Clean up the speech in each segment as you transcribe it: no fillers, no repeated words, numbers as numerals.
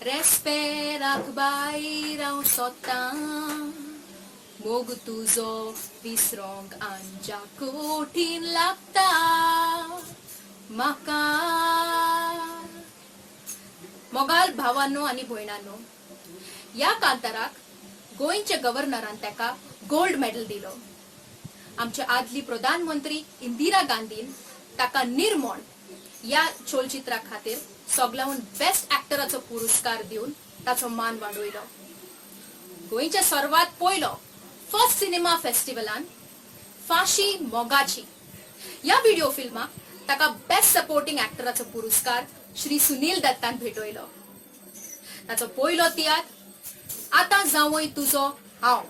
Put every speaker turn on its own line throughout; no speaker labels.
रेस्पेराक भायर हांव सोदतां मोग तुजो विसरोंक आंच्या कठीण लागता म्हाका. मोगाल भावांनो आनी भयणांनो, ह्या कांताराक गोंयच्या गव्हर्नरान ताका गोल्ड मेडल दिलो. आमच्या आदली प्रधानमंत्री इंदिरा गांधीन ताका निर्मोण ह्या चलचित्रा खातीर सगळ्याहून बेस्ट एक्टराचो पुरस्कार दिवन ताचो मान वाडयलो. गोंयच्या सर्वात पयलो फर्स्ट सिनेमा फेस्टिवलान फाशी मोगाची ह्या व्हिडिओ फिल्माक ताका बेस्ट सपोर्टिंग एक्टराचो पुरस्कार श्री सुनील दत्तान भेटयलो. ताचो पयलो तियात्र आतां जावय तुजो हांव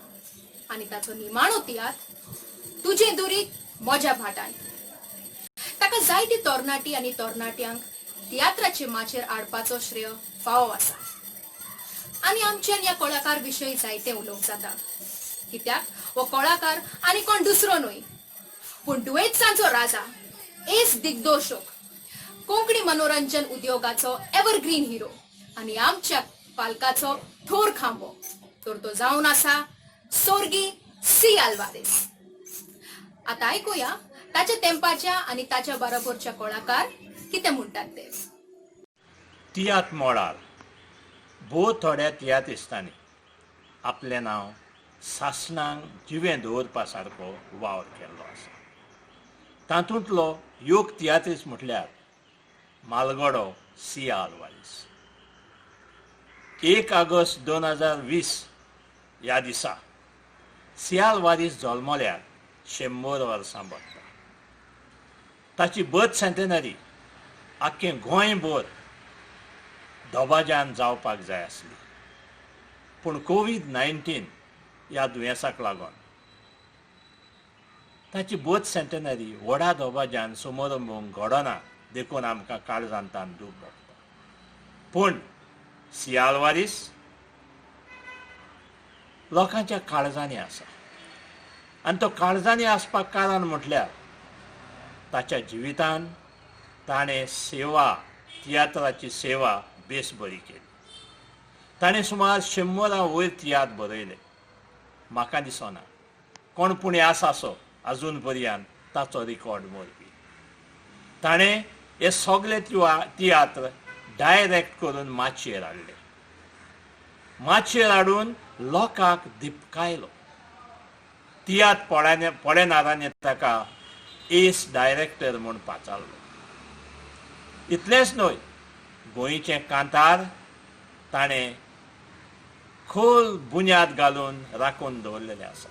आनी ताचो निमाणो तियात्र तुजे दुरीत म्हज्या भाटान. ताका जायती तरणाटी आनी तरणाट्यांक तियात्राचे माचेर हाडपाचो श्रेय फावो आसा. आनी आमच्यान ह्या कलाकार विशयी जायते उलोवंक जाता, कित्याक हो कलाकार आनी कोण दुसरो न्हय पूण दुयेंसांचो राजा, एस दिग्दर्शक, कोंकणी मनोरंजन उद्योगाचो एव्हरग्रीन हिरो आनी आमच्या पालकाचो थोर खांबो. तर तो जावन आसा स्वर्गीय सी आल्वारेस. आता ऐकूया ताच्या तेंपाच्या आनी ताच्या बरोबरच्या कलाकार कितें म्हणटात ते.
तियात्र मोडार भोव थोड्या तियात्रिस्तांनी आपलें नांव सासणांक जिवें दवरपा सारको वावर केल्लो आसा. तातूंतलो योग तियात्रिस्ट म्हटल्यार मालगडो सी आल्वारेस. 1 ऑगस्ट 2020 ह्या दिसा सी आल्वारेस जल्मल्यार 100 वर्सां भरता. ताची बर्थ सेंटेनरी आख्खें गोंयभर दबाज्यान जावपाक जाय आसली, पूण कोविड-19 ह्या दुयेंसाक लागून ताची बर्थ सेंटेनरी व्हडा दबाज्यान समारंभूंक घडना देखून आमकां काळजांतान दूख भोगता. पूण सी आल्वारेस लोकांच्या काळजांनी आसा आनी तो काळजांनी आसपाक कारण म्हटल्यार ताच्या जिवितान ताणें सेवा, तियात्राची सेवा बेस बरी केली. ताणें सुमार 100 वयर तियात्र बरयले. म्हाका दिसना कोण पुणे आसासो अजून पर्यंत ताचो रिकॉर्ड मोडपी. ताणें हे सगळे तियात्र डायरेक्ट करून माचयेर हाडले. माचयेर हाडून लोकांक दिपकायलो. तियात्र पळयनारांनी ताका एस डायरेक्टर म्हूण पाचारलो. इतलेंच न्हय, गोंयचें कांतार ताणें खोल बुन्याद घालून राखून दवरलेलें आसा.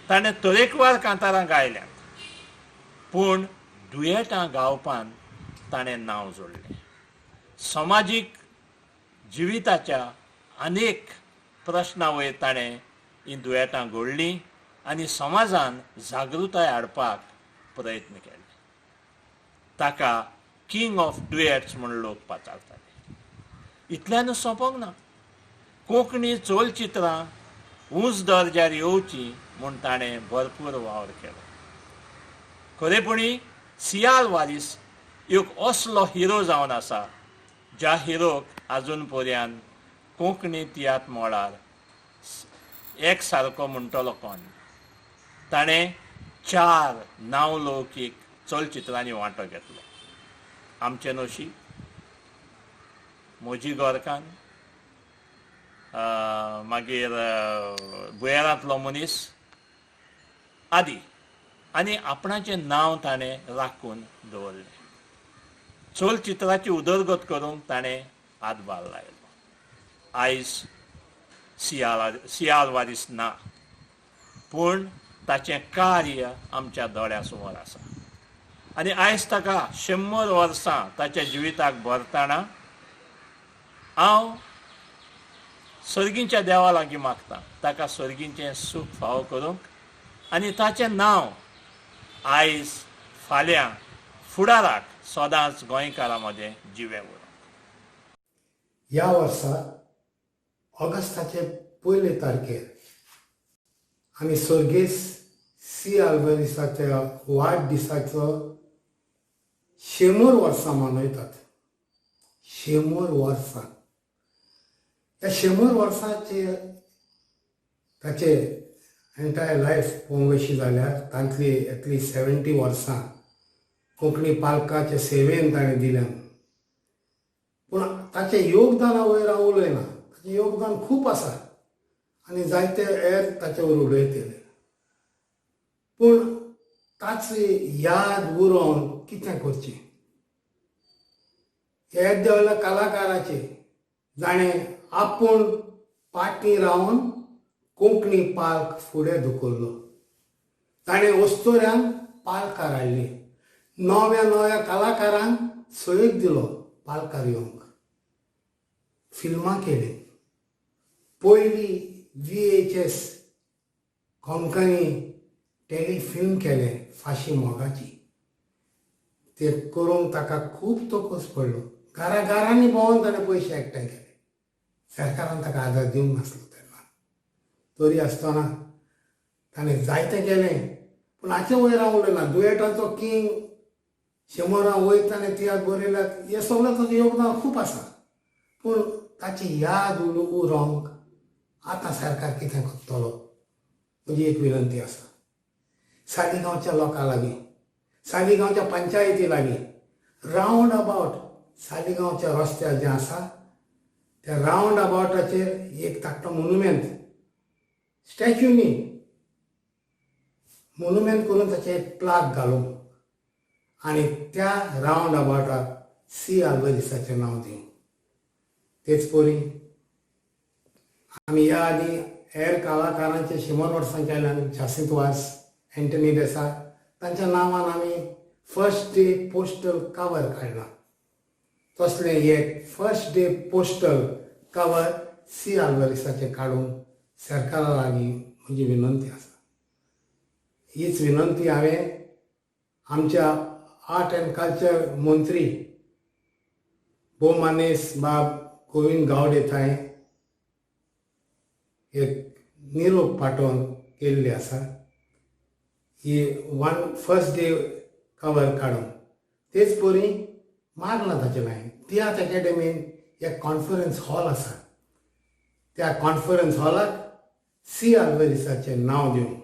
ताणें तरेकवार कांतारां गायल्यांत, पूण दुयेटां गावपान ताणें नांव जोडलें. समाजीक जिविताच्या अनेक प्रश्नां वयर ताणें हीं दुयेटां घडलीं आनी समाजान जागृताय हाडपाक प्रयत्न केले. ताका किंग ऑफ डुएट्स म्हूण लोक पाचारताले. इतल्यानूच सोंपोंक ना, कोंकणी चलचित्रां उंच दर्ज्यार येवची म्हूण ताणें भरपूर वावर केलो. खरेपणी सी आल्वारेस एक असलो हिरो जावन आसा ज्या हिरोक आजून पर्यंत कोंकणी तियात्र मोडार एक सारको म्हणटलो कोण. ताणें 4 नावलौकीक चलचित्रांनी वांटो घेतलो. आमचें नशीब, मोजी गोरकान, मागीर बुयेरांतलो मनीस आदी, आनी आपणाचें नांव ताणें राखून दवरलें. चलचित्राची उदरगत करूंक ताणें हातभार लायलो. आयज सी आल्वारेस ना, पूण ताचें कार्य आमच्या दोळ्या समोर आसा. आनी आयज ताका 100 वर्सां ताच्या जिविताक भरतना हांव सर्गीच्या देवा लागीं मागतां ताका सर्गीचें सूख फावो करूंक आनी ताचें नांव आयज फाल्यां फुडाराक सदांच गोंयकारां मदें जिवें उरूंक.
ह्या वर्सा ऑगस्टाचे 1 तारखेर आमी सर्गेस सी आल्वारेसाच्या वाडदिसाचो 100 वर्सां मनयतात. 100 वर्सां या 100 वर्सांचे ताचे एंटायर लायफ पळोवंक अशी जाल्यार तांतली एटलीस्ट 70 वर्सां कोंकणी पालकाचे सेवेन ताणें दिल्यां. पूण ताचें योगदाना वयर हांव उलयना. ताचें योगदान खूब आसा आनी जायते हेर ताचे वयर उलयतले. पूण ताची याद उरोवन कितें करचें? हे देवल्या कलाकाराचे जाणें आपूण पाटी रावन कोंकणी पालक फुडें धुकल्लो. ताणें वस्तोऱ्यांक पालकार हाडली. नव्या कलाकारांक सयत दिलो पालकार येवंक. फिल्मां केली. पयली VHS कोंकणी टेलिफिल्म केलें फाशी मोगाची. ते करूंक ताका खूब तोकूस पडलो. घरांनी भोंवून ताणें पयशे एकठांय केले. सरकारान ताका आदार दिवंक नासलो तेन्ना. तरी आसतना ताणें जायतें केलें. पूण हाचे वयर हांव उलयना. दुयेटांचो किंग 100 वयताना तियात्र बरयल्यात हें सगळें ताचें योगदान खूब आसा. पूण ताची याद उरोवंक आतां सरकार कितें करतलो म्हजी एक विनंती आसा. सालिगांवच्या लोकां लागीं, सालिगांवच्या पंचायती लागीं रावंड अबावट सालिगांवच्या रस्त्यार जें आसा त्या रावंड अबावटाचेर एक धाकटो मोन्युमेंट स्टॅच्यू न्ही मोन्युमेंट करून ताचेर एक प्लाक घालूंक आनी त्या रावंड अबावटार C. आल्वारिसाचें नांव दिवंक. तेच परी आमी ह्या आदी हेर कलाकारांचे 100 वर्सां केल्यान जासिंत वास, एंटनी देसाय तांच्या नांवान आमी फर्स्ट डे पोस्टल कवर काडला. तसलें एक first day postal cover C. आल्वारिसाचें काडूंक सरकारा लागीं म्हजी विनंती आसा. हीच विनंती हांवें आमच्या आर्ट एंड कल्चर मंत्री भोवमानेस बाब गोविंद गावडे थंय एक निरोप पाठोवन केल्ली आसा. ही फर्स्ट डे कवर काडून तेच परी मागला ताचें लायन तियात्र एकेडमीन एक कॉन्फरन्स हॉल आसा. त्या कॉन्फरन्स हॉलाक C. आल्वारिसाचें नांव दिवंक.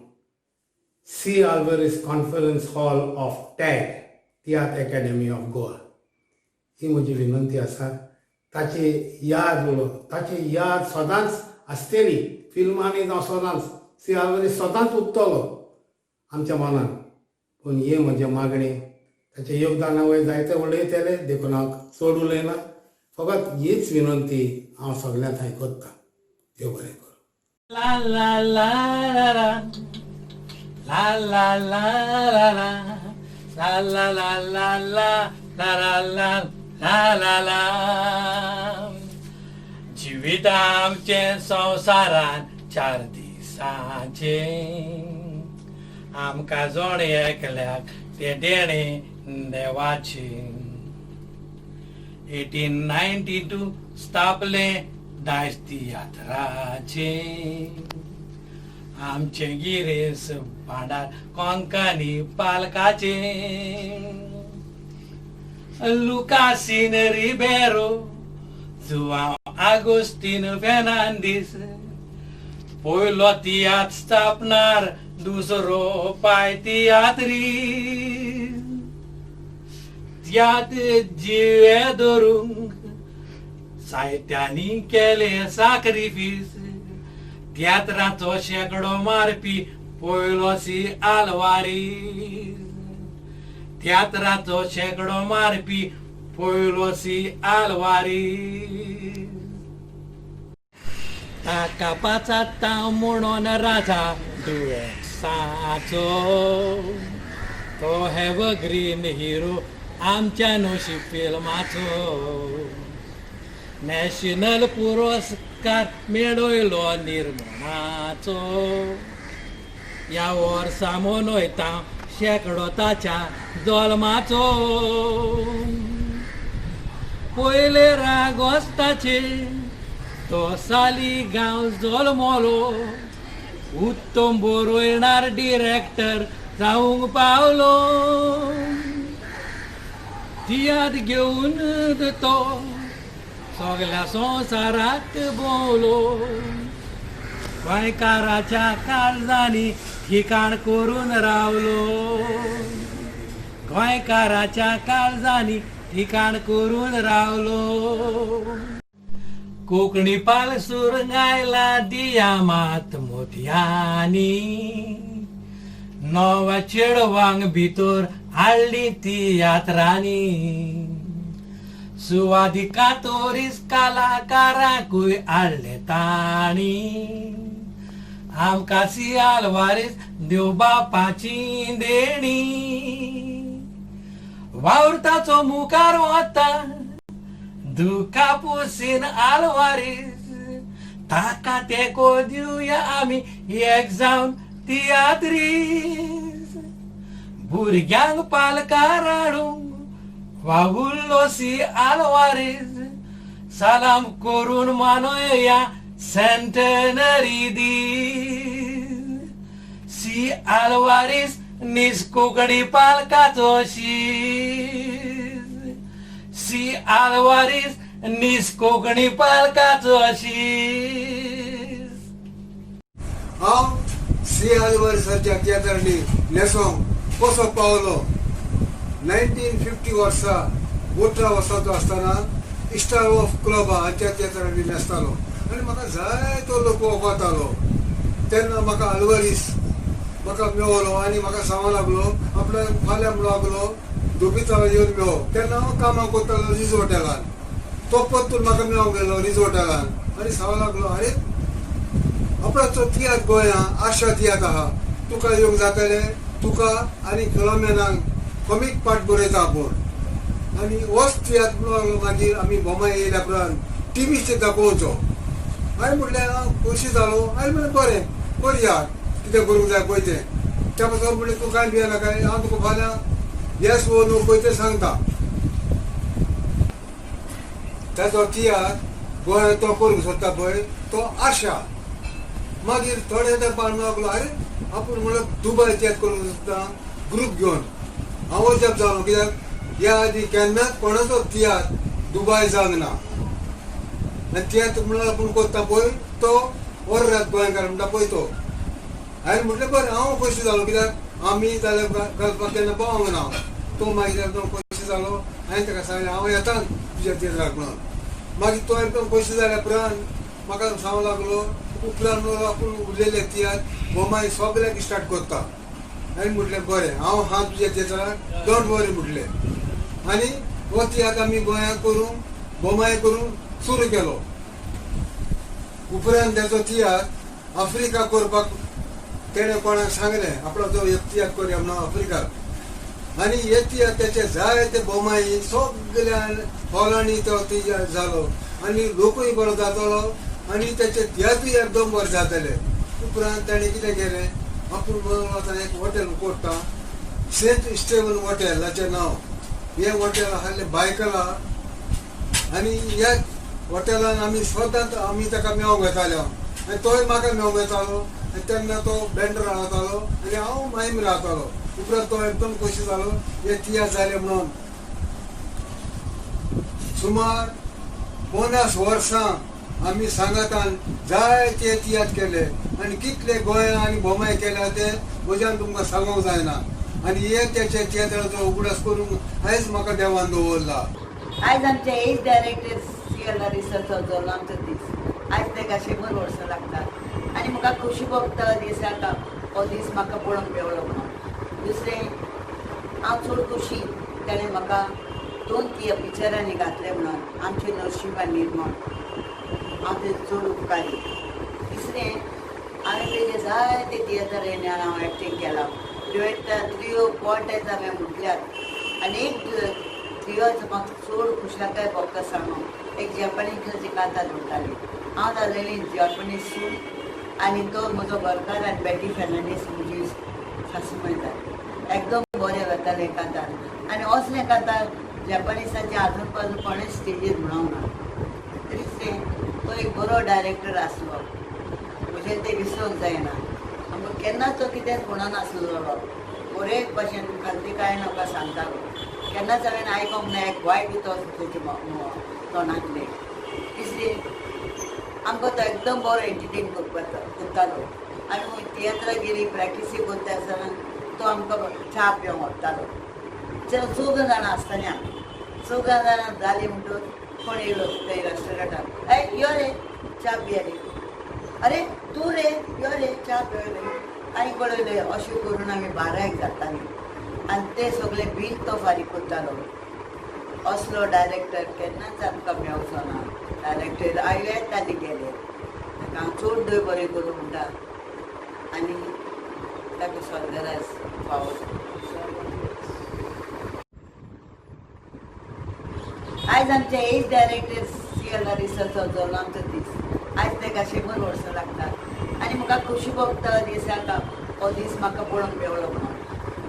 C. Alvares conference hall of TAG tiatr academy of Goa ही म्हजी विनंती आसा. ताची याद उलोवन ताची याद सदांच आसतली. फिल्मांनी जावं सदांच C. आल्वारिस सदांच उरतलो आमच्या मनान. पूण हे म्हजे मागणी. ताचे योगदाना वयर जायते उलयतले देखून हांव चड उलयना. फकत हीच विनंती हांव सगळ्यांक थंय करता. देव बरें करूं.
ला ला ला ला ला ला ला ला ला ला ला ला ला ला ला ला ला ला ला. जिवीत आमचे संवसारान 4 दिसांचे आमकां जोड एकल्याक ते देणे देवाचे. 1892 स्थापले डायस तियात्राचे. आमचे गिरेस भांडार कोंकणी पालकाचे. लुकासीन रिबेरो जुआंव आगोस्तीन फेर्नांदीस पयलो तियात्र स्थापणार दुसरो पाय तियात्री. तियात्र जिवे धरूंक साहित्यांनी केले साक्रिफीस. तियात्राचो शेकडो मारपी पयलो C. आल्वारीस. तियात्राचो शेकडो मारपी पयलो C. आल्वारीस. ताका पाचाता म्हणून राजा दुयेंसाचो तो एव्हरग्रीन हिरो आमच्या नोशी फिल्माचो. नॅशनल पुरस्कार मेळयलो निर्मणाचो. ह्या वर्सा मनयता शेकडो ताच्या जल्माचो. पयले रागोस्ताचे तो सालिगांव जल्मलो. उत्तम बरयणार डिरेक्टर जावंक पावलो. तियात्र घेवन तो
सगळ्या संवसाराक बोलो गोंयकाराच्या काळजांनी ठिकाण करून रावलो गोंयकाराच्या काळजांनी ठिकाण करून रावलो कोंकणी पालसूर गायला दिया मात मोतयांनी नव्या चेडवांक भितर हाडली ती यात्रांनी सुवादी कातोरीस कलाकारांकूय हाडले ताणी आमकां सी आल्वारीस देव बापाची देणी वावरताचो मुखार वता दुखा पुसीन आल्वारीस ताका तेको दिवया आमी एक जावन तियात्रीस भुरग्यांक पालकार हाडूंक वावुल्लो सी आल्वारीस सलाम करून मानोया सेंटनरी दीस सी आल्वारीस नीस कोंकणी पालकाचो शीस सी आल्वारीस नीस कोंकणी पालकाचो शीस
हांव सी आल्वारीसाच्या तियात्रांनी नेसोंक कसो पावलो 1950 वर्सा 18 वर्साचो आसतना स्टार ऑफ क्लब हाच्या तियात्रांनी न्हेसतालो आनी म्हाका जायतो लोक वळखतालो तेन्ना म्हाका आल्वारीस म्हाका मेळलो आनी म्हाका सांगूंक लागलो आपल्या फाल्यां म्हणून लागलो दुबिताला येवन मेळो तेन्ना हांव कामाक करतालो रिज हॉटेलान तो परतून म्हाका मेळोंक गेलो रिज हॉटेलान आनी सांगूंक लागलो अरे आपणाचो तियात्र गोंयांत आशा तियात्र आहा तुका येवंक जातलें तुका आनी फिलोमेनाक कॉमीक पार्ट बरयता आपूण आनी होच तियात्र म्हणून लागलो मागीर आमी बोमाय येयल्या उपरांत टीव्हीचेर दाखोवचो हांवें म्हटलें हांव खोशी जालो हांवें म्हणलें बरें करया कितें करूंक जाय पळय तें त्या पासून म्हणलें तूं कांय भियेना काय हांव तुका फाल्यां येस वो नो पळय तें सांगता ताचो तियात्र गोंयांत तो करूंक सोदता पळय तो आशा मागीर थोडे तेंपान लागलो अरे आपूण म्हणल्यार दुबय तियात्र करूंक सोदता ग्रूप घेवन हांव अजाप जालो कित्याक ह्या आदी केन्नाच कोणाचो तियात्र दुबय जावंक ना आनी तियात्र म्हणल्यार आपूण करता पळय तो वर्रात गोंयकार म्हणटा पळय तो हांवें म्हटलें बरें हांव खोशी जालो कित्याक आमी जाल्यार घालपाक केन्ना पावोंक ना तो मागीर एकदम खोशी जालो हांवें ताका सांगलें हांव येता तुज्या तियात्राक म्हणून मागीर तो एकदम खोशी जाल्या उपरांत म्हाका सांगूंक लागलो उपरांत आपूण उरलेले तियात्र बोमाय सगळ्याक स्टार्ट करता हांवें म्हटलें बरें हांव हा तुज्या तियात्राक डोंट वरी म्हटलें आनी हो तियात्र आमी गोंयांत करून बोमाय करून सुरू केलो उपरांत ताचो तियात्र आफ्रिका करपाक तेणें कोणाक सांगलें आपलो जो एक तियात्र करया म्हणून आफ्रिकाक आनी हे तियात्र तेचे जायते बोमाई सगळ्या हॉलांनी तो तियात्र जालो आनी लोकूय बरो जातलो आनी तेचे तियात्रूय एकदम बरें जातलें उपरांत ताणें कितें केलें आपूण वचून एक हॉटेल कोट्टा सेंट स्टेवन हॉटेल हाचें नांव हे हॉटेल आसलें बायकला आनी ह्या हॉटेलान आमी सदांच आमी ताका मेळोंक येताले आनी तोय म्हाका मेळोंक येतालो आनी तेन्ना तो बँड्रा रावतालो आनी हांव मायम रावतालो उपरांत तो एकदम खोशी जालो हे तियात्र जालें म्हणून सुमार 50 वर्सां आमी सांगातान जायते तियात्र केले आनी कितले गोंया आनी बोमाय केल्या ते म्हज्यान तुमकां सांगूंक जायना आनी हे तेचे तियात्राचो उगडास करूंक आयज म्हाका देवान दवरला
आयज आमचे एज डायरेक्टर सीएलआर रिसर्च जो आमचो दीस आयज ताका 100 वर्सां लागतात आनी म्हाका खोशी भोगता दीस जाता हो दीस म्हाका पळोवंक मेळ्ळो म्हणून दुसरें हांव चड खोशी ताणें म्हाका 2 पिक्चरांनी घातले म्हणून आमचे नरशिंव आनी निर्मळ हांव तें चड उपकारी तिसरें हांवें तेजे जायते तियात्र येवन हांव एक्टींग केलां त्रियो पोर्टेज हांवें म्हटल्यार आनी एक त्रियोच म्हाका चड खोशी लागता फक्त सांगून एक जपानीज जी कांता जोडटाली हांव जालेली जपानीज सूट आनी तो म्हजो घरकार आनी बेटी फेर्नांडीस म्हजी सासू म्हणटा एकदम बरें वतालें कांतार आनी असलें कांतार जपानिसाचे आजून पासून कोणें स्टेजीर म्हणूंक ना तरी तो एक बरो डायरेक्टर आसलो म्हजें तें विसरूंक जायना आमकां केन्नाच तो कितेंच म्हणनासलो बरे भशेन खालती कांय म्हाका सांगतालो केन्नाच हांवें आयकोंक ना एक वायट तो तेजे तोंडांतलें तिसरी आमकां तो एकदम बरो एंटरटेन करतालो आनी तियात्राक गेली प्रॅक्टिसी करता आसतना तो आमकां च्या पिवंक व्हरतालो. चौग जाणां आसतना चौग जाणां जालीं म्हणटूच कोण येयलो थंय रेस्टॉरंटाक यो रे च्या पियेली अरे तूं रे यो रे च्या पियले आनी पळयलें अशें करून आमी 12 जातालीं आनी ते सगळे बील तो फारीक करतालो. असलो डायरेक्टर केन्नाच आमकां मेळचो ना. डायरेक्टर आयले आनी गेले ताका हांव चड देव बरें करूं म्हणटा आनी ताका स्वर्गराज पावो. आयज आमचे एज डायरेक्टर CL रिसर्च चोवलो आमचो दीस. आयज ताका 100 वर्सां लागतात आनी म्हाका खोशी भोगता दिसाक हो दीस म्हाका पळोवंक मेळ्ळो म्हणून.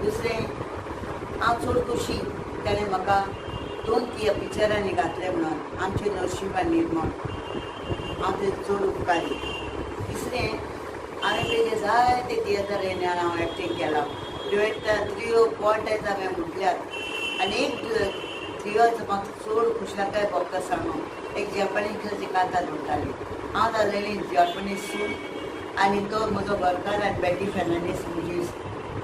दुसरें हांव चड खोशी ताणें म्हाका 2 पिक्चरांनी घातले म्हणून आमचे नरशिंव निर्मळ हांव ते चड उपकारी. तिसरें हांवें तेजे जायते तियात्रांनी हांव एक्टींग केलां. त्रियो पोर्ट्रेट हांवें म्हटल्यार आनी एक त्रियोच म्हाका चड खुशालकाय भोगता सांगून एक जॅपनीज कांता जोडटाली. हांव जालेली जॅपनीज सूट आनी तो म्हजो घरकार आनी बेटी फेर्नांडीस म्हजी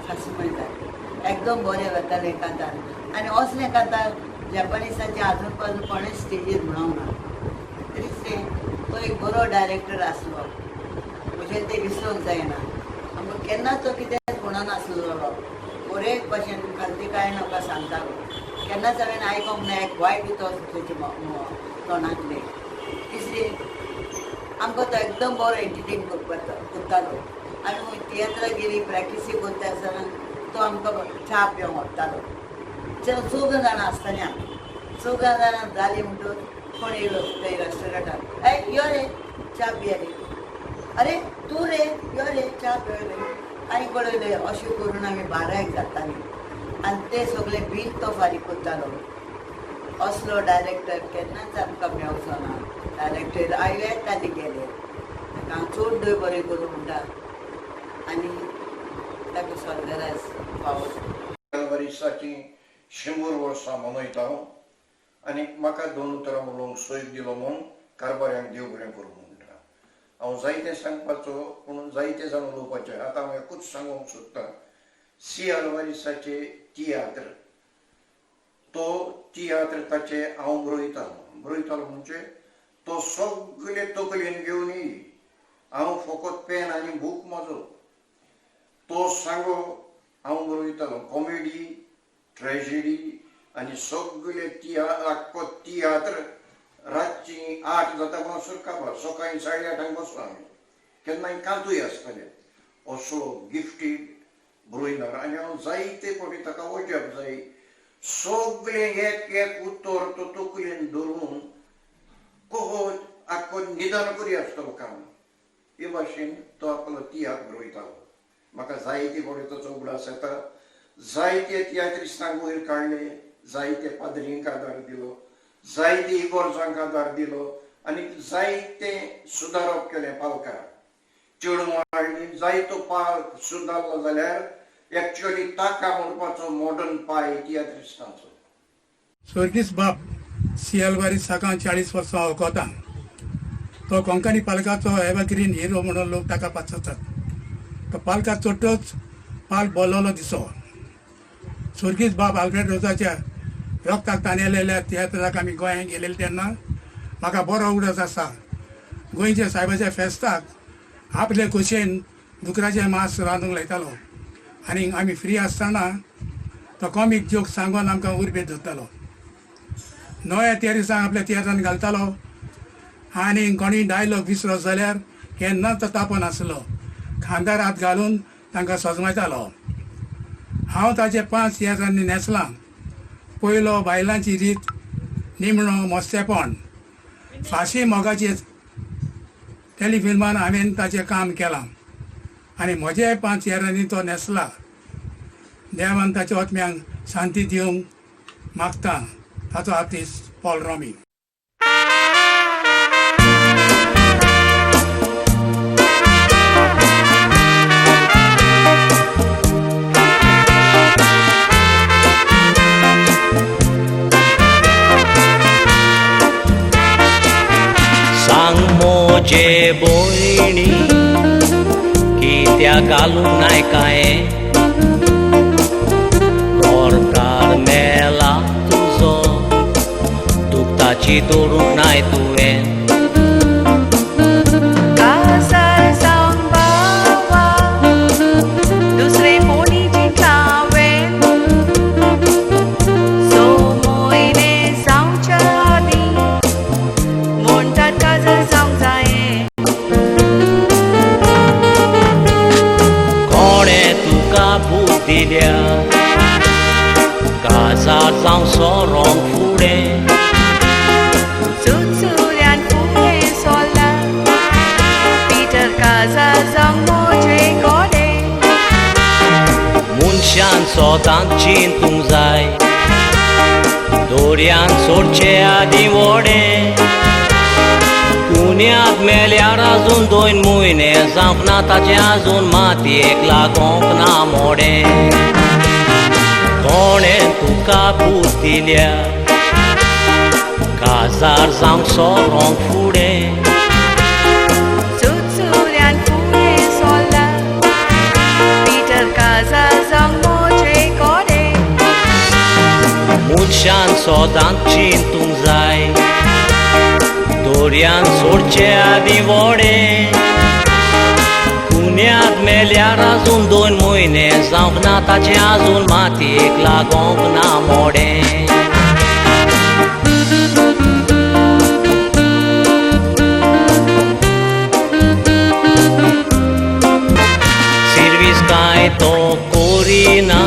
सासू म्हणटा एकदम बरें वतालें कांतार आनी असलें कांतार जॅपनीसाचे आजून पासून कोणेच स्टेजीर म्हणूंक ना. तिसरें तो एक बरो डायरेक्टर आसलो म्हजें तें विसरूंक जायना. आमकां केन्नाच तो कितेंच म्हणनासलो बरे भशेन खालती कांय म्हाका सांगतालो. केन्नाच हांवें आयकोंक ना एक वायट तो तेजे तोंडांतले. तिसरें आमकां तो एकदम बरो एंटरटेन करतालो आनी तियात्राक गेली प्रॅक्टिसी करता आसतना तो आमकां च्या पिवंक व्हरतालो. चौग जाणां आसतना चौग जाणां जालीं म्हणटूच कोण येयलो थंय रेस्टॉरंटाक यो रे च्या पियेली अरे तूं रे यो रे च्या पियले आनी पळयलें अशें करून आमी 12 जातालीं आनी ते सगळे बील तो फारीक करतालो. असलो डायरेक्टर केन्नाच आमकां मेळचो ना. डायरेक्टर आयले आनी गेले ताका हांव चड देव बरें करूं म्हणटा आनी ताका स्वर्गराज पावो.
वर्साची 100 वर्सां मनयता आनी म्हाका 2 उतरां उलोवंक सोय दिलो म्हणून कारभाऱ्यांक देव बरें करूं म्हणटा. हांव जायतें सांगपाचो पूण जायते जाण उलोवपाचें. आतां हांव एकूच सांगूंक सोदतां. CL वारिसाचे तियात्र तो तियात्र ताचे हांव बरयतालो म्हणजे तो सगळे तकलेन घेवन येयली. हांव फकत पेन आनी बूक म्हजो तो सांगो हांव बरयतालो. कॉमेडी ट्रेजेडी आनी सगळे आख्खो तियात्र रातची 8 जाता म्हणून सुरकाप सकाळीं 8:30 बसलो आमी. केन्नाय कांतूय आसतलें असलो गिफ्टीड बरोयणार आनी हांव जायते फावटी ताका वचप जाय. सगळे एक उत्तर तो तकलेन धरून कहो आख्खो निदान करी आसतलो काम. हे भाशेन तो आपलो तियात्र बरयतालो. म्हाका जायते फावटी ताचो उगडास येता. जायते तियात्रिस्तांक वयर काडले, जायते पाद्रींक आदार दिलो, जायते इगोर्जांक आदार दिलो आनी जायते सुदारप केलें पालकार. चेडूं वाडली जायतो पालक सुदारलो जाल्यार एक्चुअली ताका म्हणपाचो मॉडर्न पाय तियात्रिस्तांचो.
स्वर्गीस बाब CL वारीस साकां 40 वर्सां वळखता. तो कोंकणी पालकाचो एव्हरग्रीन हिरो म्हणून लोक ताका पाचतात. तो पालका चोट्टोच पाल बोललो दिसो. स्वर्गीस बाब आल्फ्रेड रोजाच्या रक्ताक ताणेलेल्या तियात्राक आमी गोंयांत गेलेले तेन्ना म्हाका बरो उगडास आसा. गोंयच्या सायबाच्या फेस्ताक आपले खोशेन दुकराचें मांस रांदूंक लायतालो आनी आमी फ्री आसतना तो कॉमीक जोक सांगून आमकां उर्बेत धरतालो. नव्या तियात्रिस्तांक आपल्या तियात्रान घालतालो आनी कोणी डायलॉग विसरो जाल्यार केन्नाच तो तापोनासलो. खांदार हात घालून तांकां सजमायतालो. हांव ताचे 5 तियात्रांनी नेसलां. पयलो बायलांची रीत, निमणो मोस्तेपण, फाशी मोगाची टेलिफिल्मान हांवें ताचें काम केलां आनी म्हजे 5 तियात्रांनी तो नेसला. देवान ताच्या आत्म्यांक शांती दिवंक मागता. ताचो आर्टिस्ट पॉल रॉमी.
मोजे भयणी कित्याक घालूंक नाय काय गोरकार मेला तुजो दुखताची दवरूंक नाय तुवें
काजार जावन बावा दुसरे कोणी जिंकलावें सो म्हयने जावच्या आदीं म्हणटात काजार जावंक जायें
कोणें तुका भूत दिल्या काजार जावं सोरोंक फुडें
चुचुऱ्यान फुडें सोरला पिटर काजार जावंक म्हजे गोडें
मनशान सोदांत चिंतूंक जाय दोरयान सोडचे आदीं वोडें पुण्याक मेल्यार आजून 2 म्हयने जावंक ना ताचें आजून मातयेक लागोंक ना मोडें कोणें तुका भूत दिल्या काजार जावंक सोरोंक फुडें
चुचुऱ्यान फुडें सोरला पिटर काजार जावंक म्हजे गोडें
मनशान सोदांत चिंतूंक जाय दोरयान सोडचे आदीं वोडें पुण्याक मेल्यार आजून 2 म्हयने जावंक ना ताचें आजून मातयेक लागोंक ना मोडें सिर्वीस कांय तो कोरिना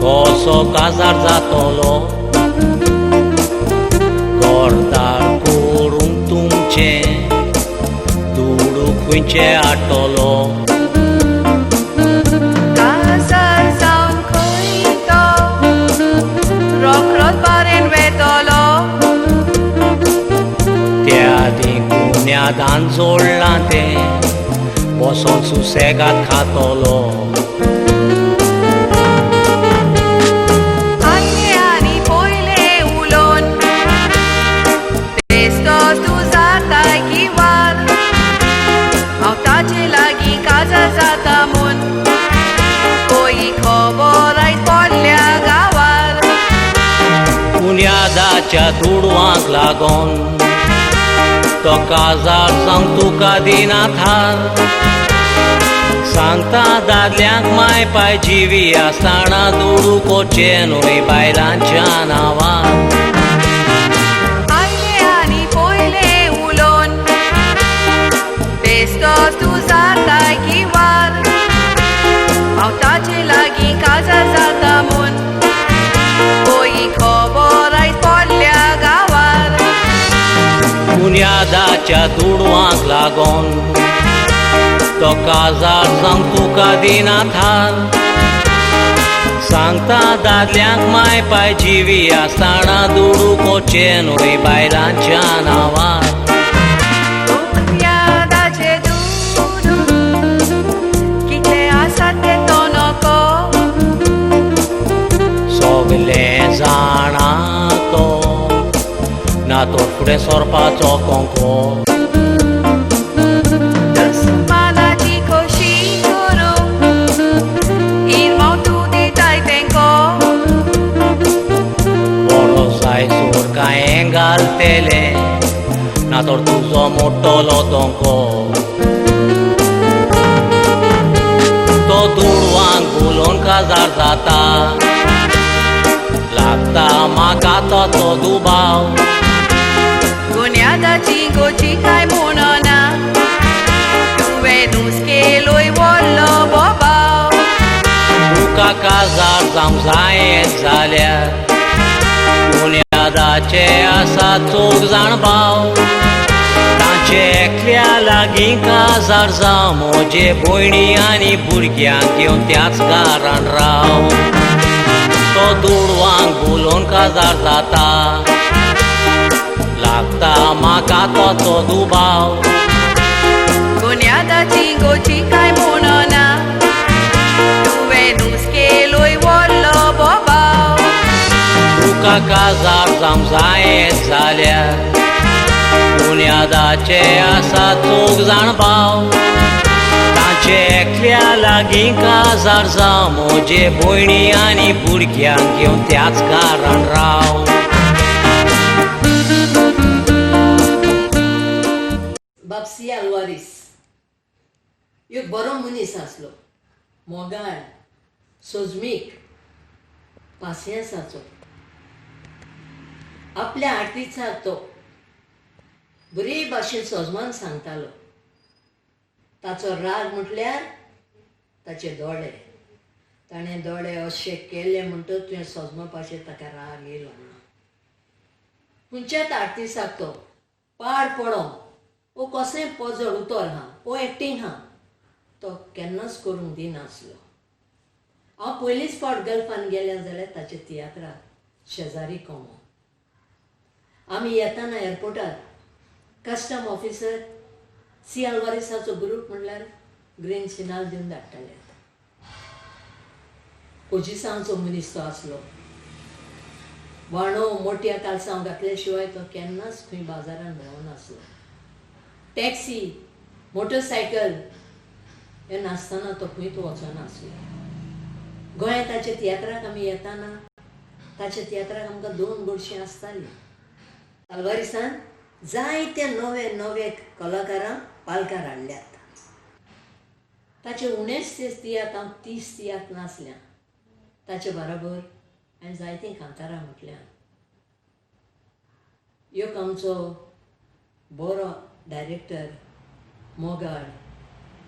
कसो काजार जातलो गोरदार करूंक तुमचें दुडूक खंयचें हाडटलो
काजार जावन खंय तो रोखडोच बारेन वेतलो
त्या आदीं कुण्यादान जोडलां तें बसोन सुसेगाद खातलो
आदले आनी पयले उलोवन बेस्टोच तूं जाताय की वार हांव ताचे लागीं काजार जाता म्हूण कोई खबर आयज पडल्या गांवार
कुण्यादाच्या दुडवांक लागोन तो काजार जावंक तुका दिना थार सांगता दादल्यांक माय पाय जिवी आसतना दुडूक वचचें न्हय बायलांच्या नांवार
आदले आनी पयले उलोवन बेस्टोच तूं जाताय की वार हांव ताचे लागीं काजार जाता म्हूण कोई खबर आयज पडल्या गांवार
कुण्यादाच्या दुडवांक लागोन तो काजार जावंक तुका दिना थार सांगता दादल्यांक माय पाय जिवी आसतना दुडूक वचचें न्हय बायलांच्या नांवार
यादाचे दुडू कितले आसात ते तो नको
सगलें जाणा तो ना तो फुडें सरपाचो कोंको
दुस्मानाची खोशी करूंक इरमाव तूं दिताय तेंको
बरो जाय सोर कांय घालतेले ना तर तुजो मोठोलो दोंको तो दुडवांक बोलोवन काजार जाता लागता म्हाका तो दुबाव
गुन्यादाची गोची काय म्हणना तुवें नुस्केलोय व्हडलो बोबाव
तुका काजार जावंक जायें जाल्यार बुन्यादाचे आसा 4 जाण भाव तांचे एकल्या लागीं काजार जावं म्हजे भयणी आनी भुरग्यांक घेवन त्याच घरान राव तो दुडवांक बोलोवन काजार जाता लागता म्हाका तो दुबाव
गुन्यादाची गोची काय म्हणना तुवें नुस्केलोय व्हडलो बोबाव
तुका काजार जावंक जायें जाल्यार पुण्या दादाचे आसा चोग जाण भाव तांचे एकल्या लागीं काजार जावं म्हजे भयणी आनी भुरग्यांक घेवन त्याच घरान राव
बापसी आल्वारीस एक बरो मनीस आसलो मोगाळ सोजमीक पासियेंसाचो आपल्या आर्टिचाक तो बरे भाशेन सोजमान सांगतालो ताचो राग म्हटल्यार ताचे दोळे ताणें दोळे अशे केले म्हणटच तुवें सोजमापाचेर ताका राग येयलो ना खंयच्याच आर्टिस्टाक तो पाड पडो वो कसलें पजळ उतर हा वो एक्टींग हा तो केन्नाच करूंक दिनासलो हांव पयलींच फावट गल्फान गेलें जाल्यार ताचे तियात्राक शेजारी कोमो आमी येताना एअरपोर्टार कस्टम ऑफिसर सी आल्वारिसाचो ग्रूप म्हणल्यार ग्रीन सिग्नल दिवन धाडटाले पोजिसांचो मनीस तो आसलो वाणो मोठ्या कालसांव घातल्या शिवाय तो केन्नाच खंय बाजारान भोंवनासलो टॅक्सी मोटरसायकल हे नासतना तो खंयच वचनासलो गोंयांत ताच्या तियात्राक आमी येताना ताच्या तियात्राक आमकां 2 गोडशीं आसतालीं आल्वारिसान जायते नवे नवे कलाकारां पालकार हाडल्यात ताचे उणेच तेच तियात हांव 30 तियात नासल्या ताचे बरोबर हांवें जायतीं कांतारां म्हटल्यार एक आमचो बरो डायरेक्टर मोगाळ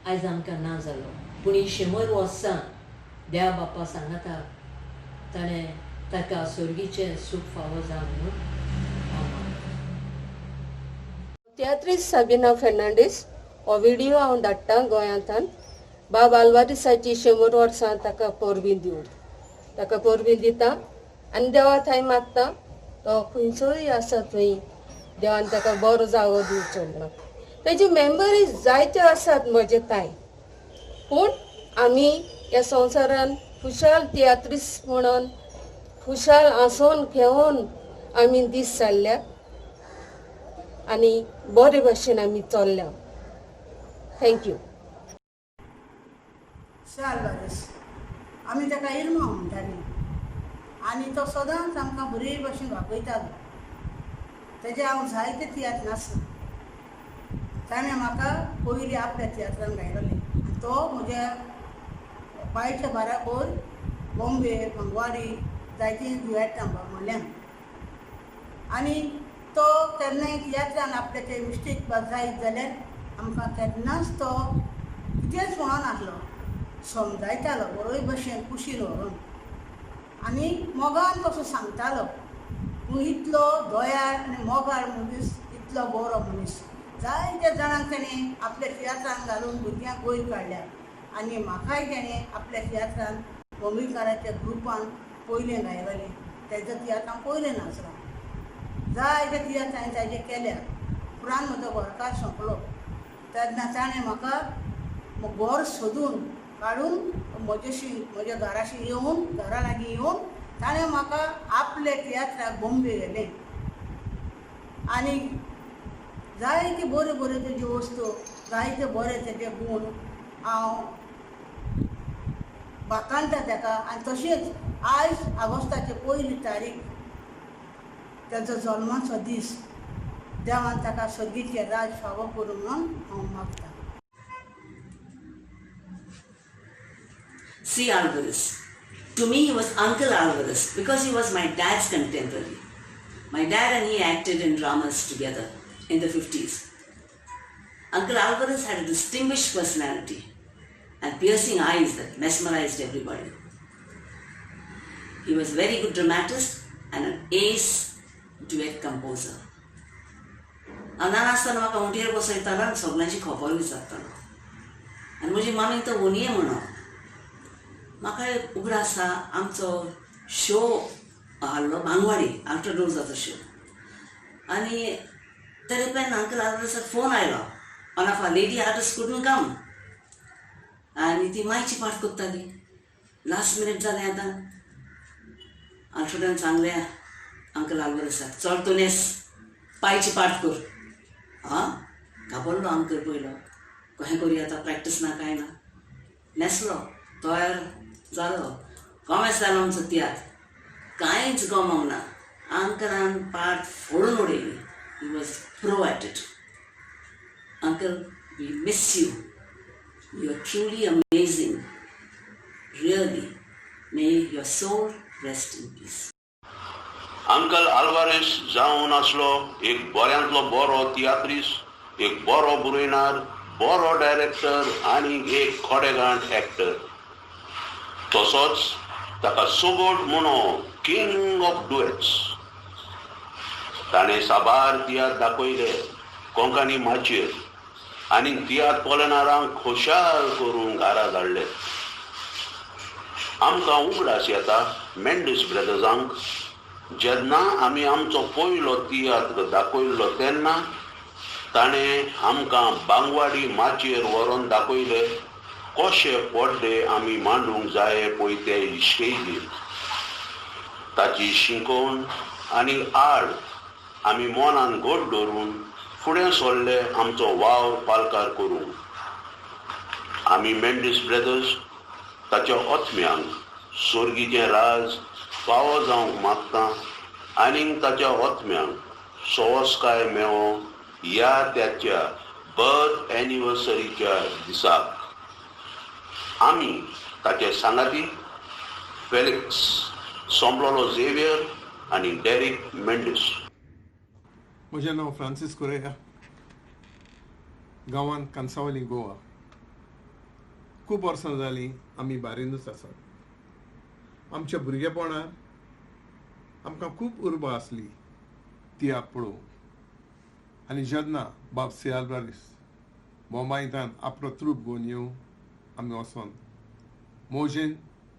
आयज आमकां ना जालो पूण ही 100 वर्सां देवा बाप्पा सांगता ताणें ताका स्वर्गीचें सूख फावो जावं म्हणून
तियात्रीस साबिना फेर्नांडीस हो व्हिडिओ हांव धाडटां गोंयांतल्यान बाब आल्वारिसाची 100 वर्सां ताका पोरबीं दिवंक ताका पोरबीं दिता आनी देवा थंय मागता तो खंयचोय आसा थंय देवान ताका बरो जागो दिवचो म्हणून तेजे मेंबरी जायत्यो आसात म्हजे ताय पूण आमी ह्या संवसारान खुशाल तियात्रीस म्हणून खुशाल आसोन घेवन आमी दीस जाल्ल्या आनी बरे भाशेन आमी चल्ल्या थँक्यू
आल्वारीस आमी ताका इल्मा म्हणटालीं आनी तो सदांच आमकां बरे भाशेन वागयतालो तेजे हांव जायते तियात्र नासलो ताणें म्हाका पयलीं आपल्या तियात्रान घायलोलें आनी तो म्हज्या पांयच्या बराबर बॉम्बे मंगवाडी जायतीं दुयेंतां म्हणल्यान आनी तो केन्नाय तियात्रान आपले ते मिस्टेक जायत जाल्यार आमकां केन्नाच तो कितेंच म्हणनासलो समजायतालो बरोय भाशेन कुशीन व्हरून आनी मोगान तसो सांगतालो पूण इतलो दोयाळ आनी मोगाळ मनीस इतलो बरो मनीस जायत्या जाणांक ताणें आपल्या तियात्रान घालून भुरग्यांक वयर काडल्या आनी म्हाकाय ताणें आपल्या तियात्रान बॉम्बेकाराच्या ग्रुपान पयलें घायलोलें तेजो तियात्र हांव पयलें नाचलो जायते तियात्र हांवें ताजे केल्या पुरान म्हजो घरकार सोंपलो तेन्ना ताणें म्हाका घर सोदून काडून म्हज्या घराशी येवन घरा लागीं येवन ताणें म्हाका आपले तियात्राक बॉम्बे व्हेलें आनी जायते बऱ्यो बऱ्यो तेज्यो वस्तू जायते बरे तेजे गूण हांव बाकांता ताका आनी तशेंच आयज ऑगस्टाची 1 तारीख तेजो जल्माचो दीस देवान ताका सर्गीचे राज फावो करूं म्हणून हांव मागतां
C. Alvarez. To me, he was Uncle Alvarez because he was my dad's contemporary. My dad and he acted in dramas together in the 50s. Uncle Alvarez had a distinguished personality and piercing eyes that mesmerized everybody. He was a very good dramatist and an ace duet composer. ल्हान आसतना म्हाका उंटेर बसयतालो आनी सगळ्यांची खबर विचारतालो आनी म्हजी मामी तो वोनये म्हणो म्हाका उगड आसा आमचो शो आहलो बांगवाडी आफ्टरनून्साचो शो आनी तेरेपेन अंकल आल्वारेसाक फोन आयलो one of a lady artist couldn't कम आनी ती मायची पाठ कोत्ताली लास्ट मिनीट जालें आतां आनी फुड्यान सांगलें अंकल आल्वारेसाक चल तुनेस पायची पाठ कर घाबरलो अंकल पयलो कशें करूया आतां प्रॅक्टीस ना कांय ना न्हेसलो तयार जालो कोमेस जालो आमचो तियात्र कांयच गमोंक ना अंकलान पार्ट फोडून उडयली he was pro at it uncle we miss you you are truly amazing really may your soul rest in peace
uncle Alvares जावन आसलो एक बऱ्यांतलो बरो तियात्रीस्ट एक बरो बरयणार बरो डायरेक्टर आनी एक खोडेगांठ एक्टर तसोच ताका सोगोट म्हणो किंग ऑफ डुएट्स ताणें साबार तियात्र दाखयले कोंकणी माचयेर आनी तियात्र पळोवणाऱ्यांक खोशाल करून घरा धाडले आमकां उगडास येता मेंडिस ब्रदर्सांक जेन्ना आमी आमचो पयलो तियात्र दाखयल्लो तेन्ना ताणें आमकां बांगवाडी माचयेर व्हरोन दाखयले कशे पड्डे आमी मांडूंक जाय पळय ते स्टेजीर ताची शिकवण आनी आड आमी मनान घट धरून फुडें सरले आमचो वावर पालकार करूंक आमी मेंडिस ब्रदर्स ताच्या ओत्म्यांक सर्गीचें राज फावो जावंक मागता आनीक ताच्या ओत्म्यांक संस्कार मेळो ह्या त्याच्या बर्थ एनिवर्सरीच्या दिसाक आमी ताचे सांगाती फेलिक्स सोंपलोलो झेवियर आनी डेरिक मेंडिस
म्हजें नांव फ्रांसीस कोरेया गांवांत कांसावली गोवा खूब वर्सां जालीं आमी बारीनूच आसात आमच्या भुरगेपणांत आमकां खूब उर्बा आसली तियात्र पळोवंक आनी जेन्ना बाब सी आल्वारीस मुंबयंतल्यान आपलो ट्रूप घेवन येवं आमी वचोन मौजेन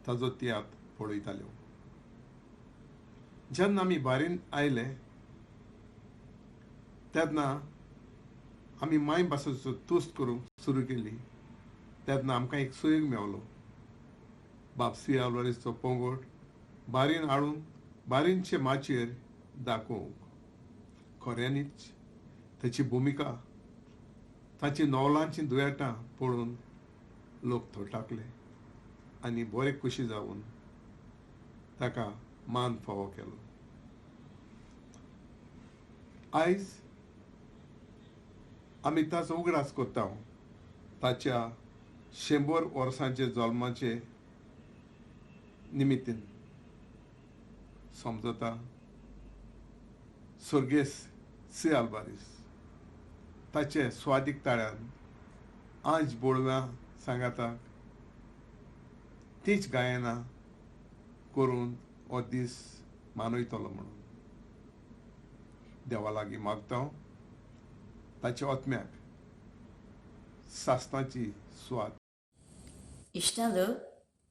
ताजो तियात्र पळयताल्यो जेन्ना आमी बारीन आयले तेन्ना आमी माय भाशेचो तुस्त करूंक सुरू केली तेन्ना आमकां एक सयोग मेवलो बाब सी आल्वारीसचो पोंगोट बारीन हाडून बारीनचे माचयेर दाखोवंक खऱ्यांनीच ताची भुमिका ताची नॉवलांची दुयेटां पळोवन लोक थोटाकले आनी बरे खुशी जावन ताका मान फावो केलो आयज आमी ताचो उगडास करता ताच्या 100 वर्सांचे जल्माचे निमित्तान समजता सर्गेस सी आल्वारीस ताचे स्वादीक ताळ्यान आज बोळव्या सांगाताक तीच गायनां करून हो दीस मानयतलो म्हणून देवा लागीं मागता ताच्या ओत्म्याक सासणाची स्वाद
इश्टालो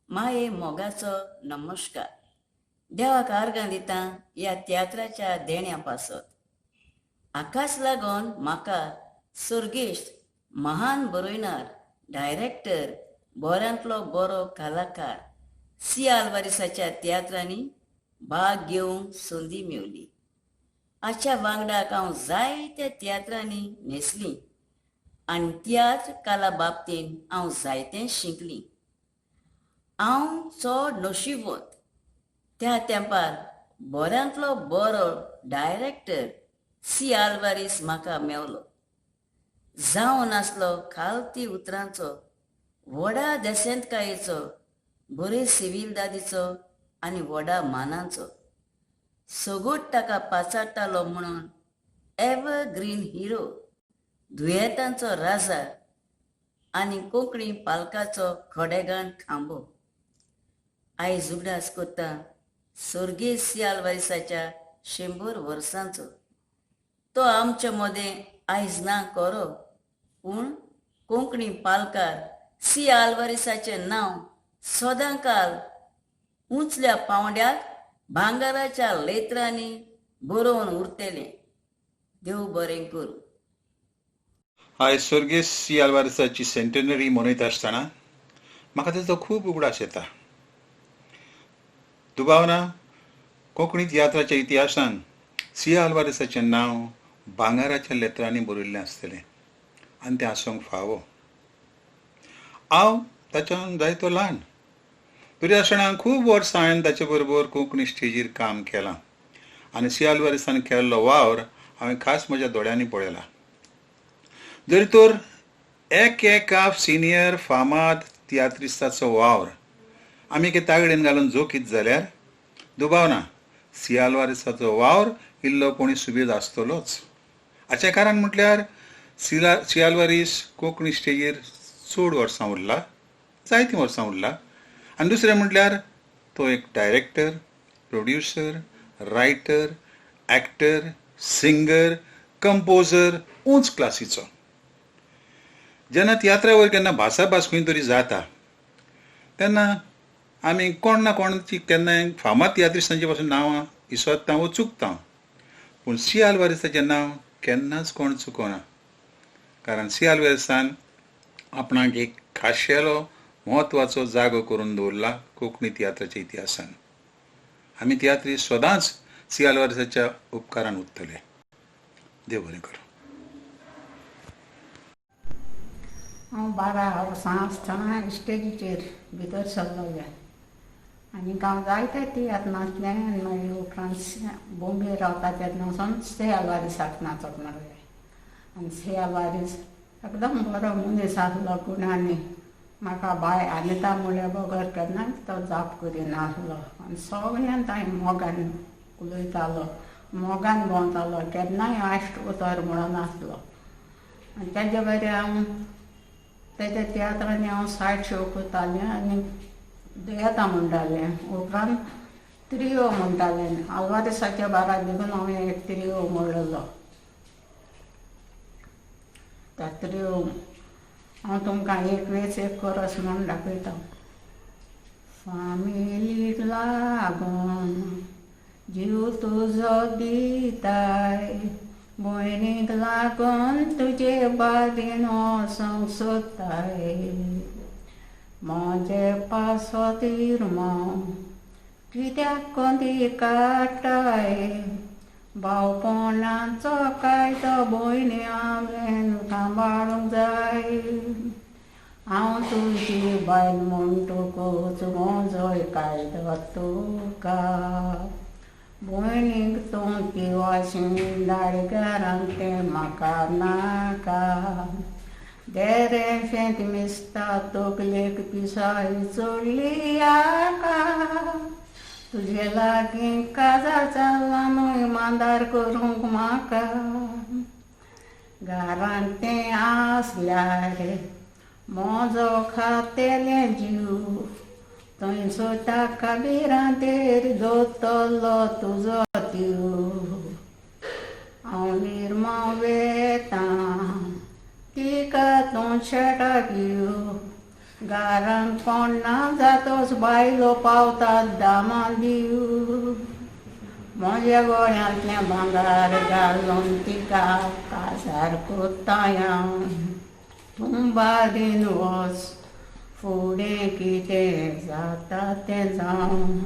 माये मोगाचो नमस्कार देवाक आर्गां दिता ह्या तियात्राच्या देण्या पासत आकाश लागून म्हाका सर्गेश्ट महान बरयणार डायरेक्टर बऱ्यांतलो बरो कलाकार सी आल्वारीसाच्या तियात्रांनी भाग घेवंक संदी मेवली आजच्या वांगडाक हांव जायत्या तियात्रांनी न्हेसलीं आनी तियात्र कला बाबतीन हांव जायतें शिकलीं हांव चड नशिबवंत त्या तेंपार बऱ्यांतलो बरो डायरेक्टर सी आल्वारीस म्हाका मेवलो जावन आसलो खालती उतरांचो व्हडा देसेंतकायेचो बरे सिविलदादीचो आनी व्हडा मानांचो सगोट ताका पाचाडटालो म्हणून एव्हरग्रीन हिरो दुयेंतांचो राजा आनी कोंकणी पालकाचो खोडेगाण खांबो आयज उगडास करता सर्गेस सी आल्वारीसाच्या 100 वर्सांचो तो आमचे मदें आयज ना करो पूण कोंकणी पालकार सी आल्वारीसाचें नांव सदांकाल उंचल्या पावंड्याक भांगाराच्या लेत्रांनी बरोवन उरतलें देव बरें करूं
आयज सर्गेस सी आल्वारीसाची सेंटेनरी मनयता आसतना म्हाका ताचो खूब उगडास येता दुबावना कोंकणी तियात्राच्या इतिहासान सी आल्वारीसाचें नांव भांगराच्या लेत्रांनी बरयल्लें आसतलें आनी तें आसूंक फावो. हांव ताच्यान जायतो ल्हान तरी आसतना खूब वर्सां हांवें ताचे बरोबर कोंकणी स्टेजीर काम केलां आनी सी आल्वारेसान केल्लो वावर हांवें खास म्हज्या दोळ्यांनी पळयला. जरी तर एका सिनियर फामाद तियात्रिस्ताचो वावर आमी तागडेन घालून जोखीत जाल्यार दुबाव ना, सी आल्वारेसाचो वावर इल्लो कोणी सुबेज आसतलोच. हाचें कारण म्हटल्यार सी आल्वारीस कोंकणी स्टेजीर चड वर्सां उरला, जायतीं वर्सां उरला. आनी दुसरें म्हटल्यार तो एक director, producer, writer, actor, singer, composer उंच क्लासीचो. जेन्ना तियात्रा वयर केन्ना भासाभास खंय तरी जाता तेन्ना आमी कोण ना कोणाची केन्नाय फामाद तियात्रिस्तांची पासून नांवां इसोत्ता वो चुकता, पूण सी आल्वारेसाचें नांव केन्नाच कोण चुकोना. कारण सी आल्वारेसान आपणाक एक खाशेलो म्हत्वाचो जागो करून दवरला कोंकणी तियात्राच्या इतिहासान. आमी तियात्री सदांच सी आल्वारेसाच्या उपकारान उत्तले. देव बरें करूं.
हांव 12 वर्सां आसतना स्टेजीचेर भितर सरलोलें आनी हांव जायते तियात्र नाचलें आनी मागीर उपरांत बॉम्बे रावता तेन्नासून सी आल्वारेसाक नाचप लागलें. आनी सी आल्वारीस एकदम बरो मनीस आसलो गुणांनी. म्हाका बाय आनिता मुळे बगर केन्नाय तो जाप करिनासलो आनी सगळ्यांत हांवें मोगान उलयतालो, मोगान भोंवतालो, केन्नाय आश्ट उतर म्हणून नासलो. आनी तेजे बरें हांव तेज्या तियात्रांनी हांव सायड शो करतालें आनी दुयेंतां म्हणटालें. उपरांत त्रियो म्हणटालें. आल्वारेसाच्या बारा देखून हांवें एक त्रियो म्हणलेलो. त्या त्रियो हांव तुमकां एक वेच एक कोरस म्हूण दाखयता. फामिलीक लागून जीव तुजो दिताय, भयणीक लागून तुजे बारीन वचोंक सोदताय. म्हजे पासोतीर कित्याक कोंदी काडटाय, भावपणाचो कायदो भयणी हांवें सांबाळूंक जाय. हांव तुजी बायल म्हणटकूच म्हजोय कायदो तुका. भयणीक तूं पिवाशीं दाडग्यारांक तें म्हाका नाका. देरेफेंत मिस्ता तकलेक पिसाय चोडली आका. तुजे लागीं काजार जालां न्हय मांदार करूंक म्हाका. घरांत तें आसल्यार म्हजो खातेलें जीव, थंयचो ताका बिरांतेर दोतलो तुजो तीव. हांव निर्माव वेतां तिका तूं शेटाक यो. घरांत कोण ना जातोच बायलो पावतात दामा दिव. म्हज्या गोळ्यांतलें भांगार घालून तिका काजार कोत्ताय हांव. तूं बारीन वच, फुडें कितें जाता तें जावं.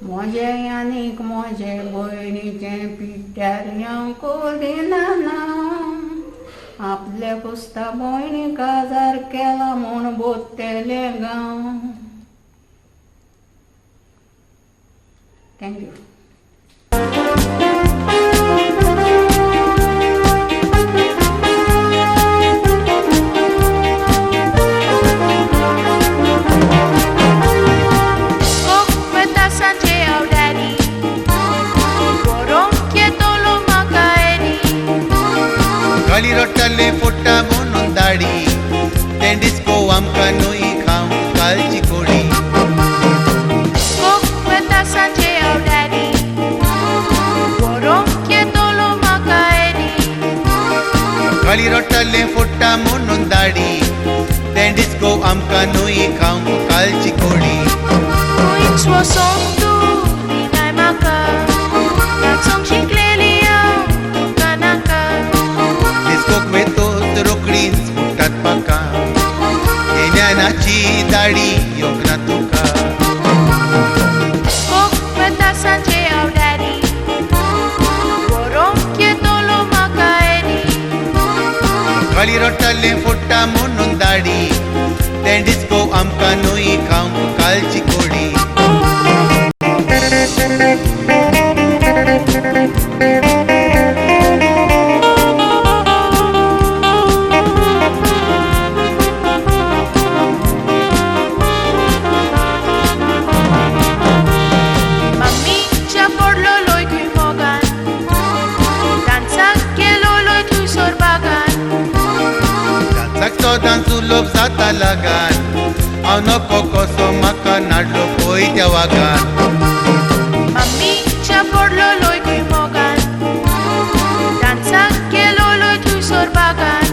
म्हजें आनीक म्हजे भयणीचें पिड्ड्यार हांव करिना ना. आपले कुस्ता भयणी काजार केला म्हूण बोत्तेलें गांव. थँक्यू.
गाली रोट्टाले फोट्टा म्हणून दाडी, तें डिस्को आमकां न्हय खावंक कालची कोडी. गाली रोट्टाले फोट्टा म्हणून दाडी, तें डिस्को आमकां न्हय खावंक कालची कोडी. डिस्कोक वेतोच रोकडीच फुट्टात म्हाका, हे ज्ञानाची दाडी येवंक ना तुका.
Sanjay Audari, Borom Kietolo Maka.
काळी रोट्टाले फोडटा म्हणून दाडी ते डिस्को आमकां न्हय खावंक कालची कोडी
मम्मीच्या पडलो लोय खंय मोगान डान्साक गेलो लोय थंयसर बागान
डान्साक सोदांचो लोभ जाता लागान हांव नको कसो म्हाका नाडलो पळय त्या वागान
मम्मीच्या पडलो लोय खंय मोगान डान्साक गेलो लोय थंयसर बागान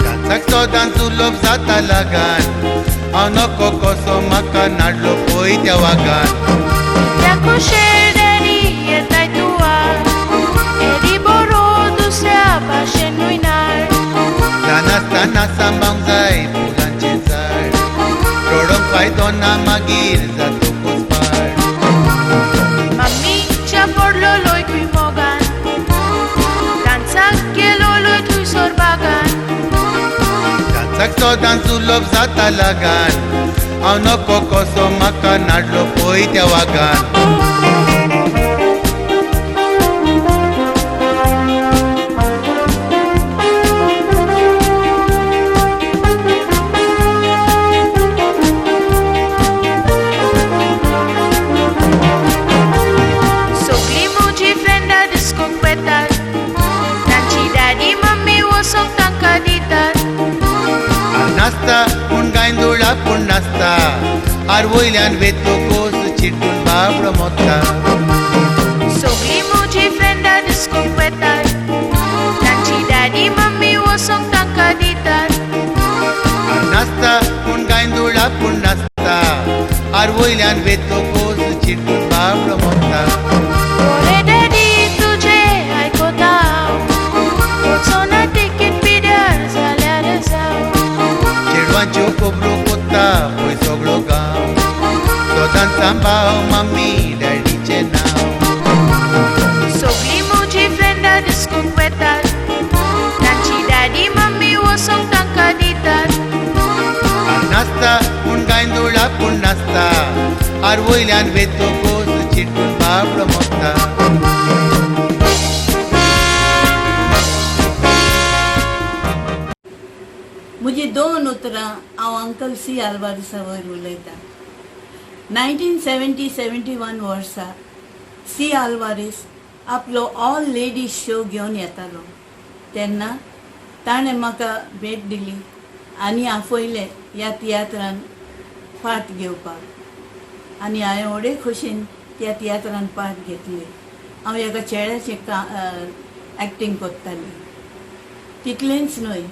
डान्साक सोदांचो लोभ जाता लागान हांव नको कसो म्हाका नाडलो पळय त्या वागान
त्या कुशेर डॅडी येताय तुवा एरी बरो दुसऱ्या भाशेनूय नाड
ल्हान आसतना सांबाळूंक जाय फुलांचें झाड रडोंक फायदो ना मागीर जातकूच पाड
मम्मीच्या पडलो लोय खंय मोगान डान्साक गेलो लोय थंयसर बागान
डान्साक सोदांचो लोभ जाता लागान हांव नको कसो म्हाका नाडलो पळय त्या वागान
सगळीं म्हजी फ्रेंडां डिस्कोक वेतात तांची डॅडी मम्मी वसोंक तांकां दितात
नाचता पूण गांयदोळा पूण नाचता आर वयल्यान वेतोकोस चिट्टून बाबडो मोत्ता
सगळीं म्हजी फ्रेंडां डिस्कोक वेतात तांची डॅडी मम्मी वसोंक तांकां दितात
नाचता पूण गांयदोळा पूण नाचता आर वयल्यान वेतोकोस चिट्टून बाबडो मोत्ता
ओरे डॅडी तुजे आयकोता वचोना टिकेट पिड्यार जाल्यार जावं
चेडवांच्यो खबरो कोत्ता पळय सगळो गांव सोदान सांबाळ मम्मी डॅडीचें नांव
सगळीं म्हजी फ्रेंडां डिस्कोक वेतात तांची डॅडी मम्मी वसोंक तांकां दितात
नाचता पूण गांयदोळा पूण नाचता आर वयल्यान वेतोकोस चिट्टून बाबडो मोत्ता
म्हजी 2 उतरां हांव अंकल सी आल्वारेसा वयर उलयतां 1970-71 वर्सा सी आल्वारेस आपलो ऑल लेडीज शो घेवन येतालो तेन्ना ताणें म्हाका भेट दिली आनी आपयलें ह्या तियात्रान पार्ट घेवपाक आनी हांवें व्हडे खोशेन त्या तियात्रान पार्ट घेतली हांव एका चेड्याचें एक्टींग कोत्ताली तितलेंच न्हय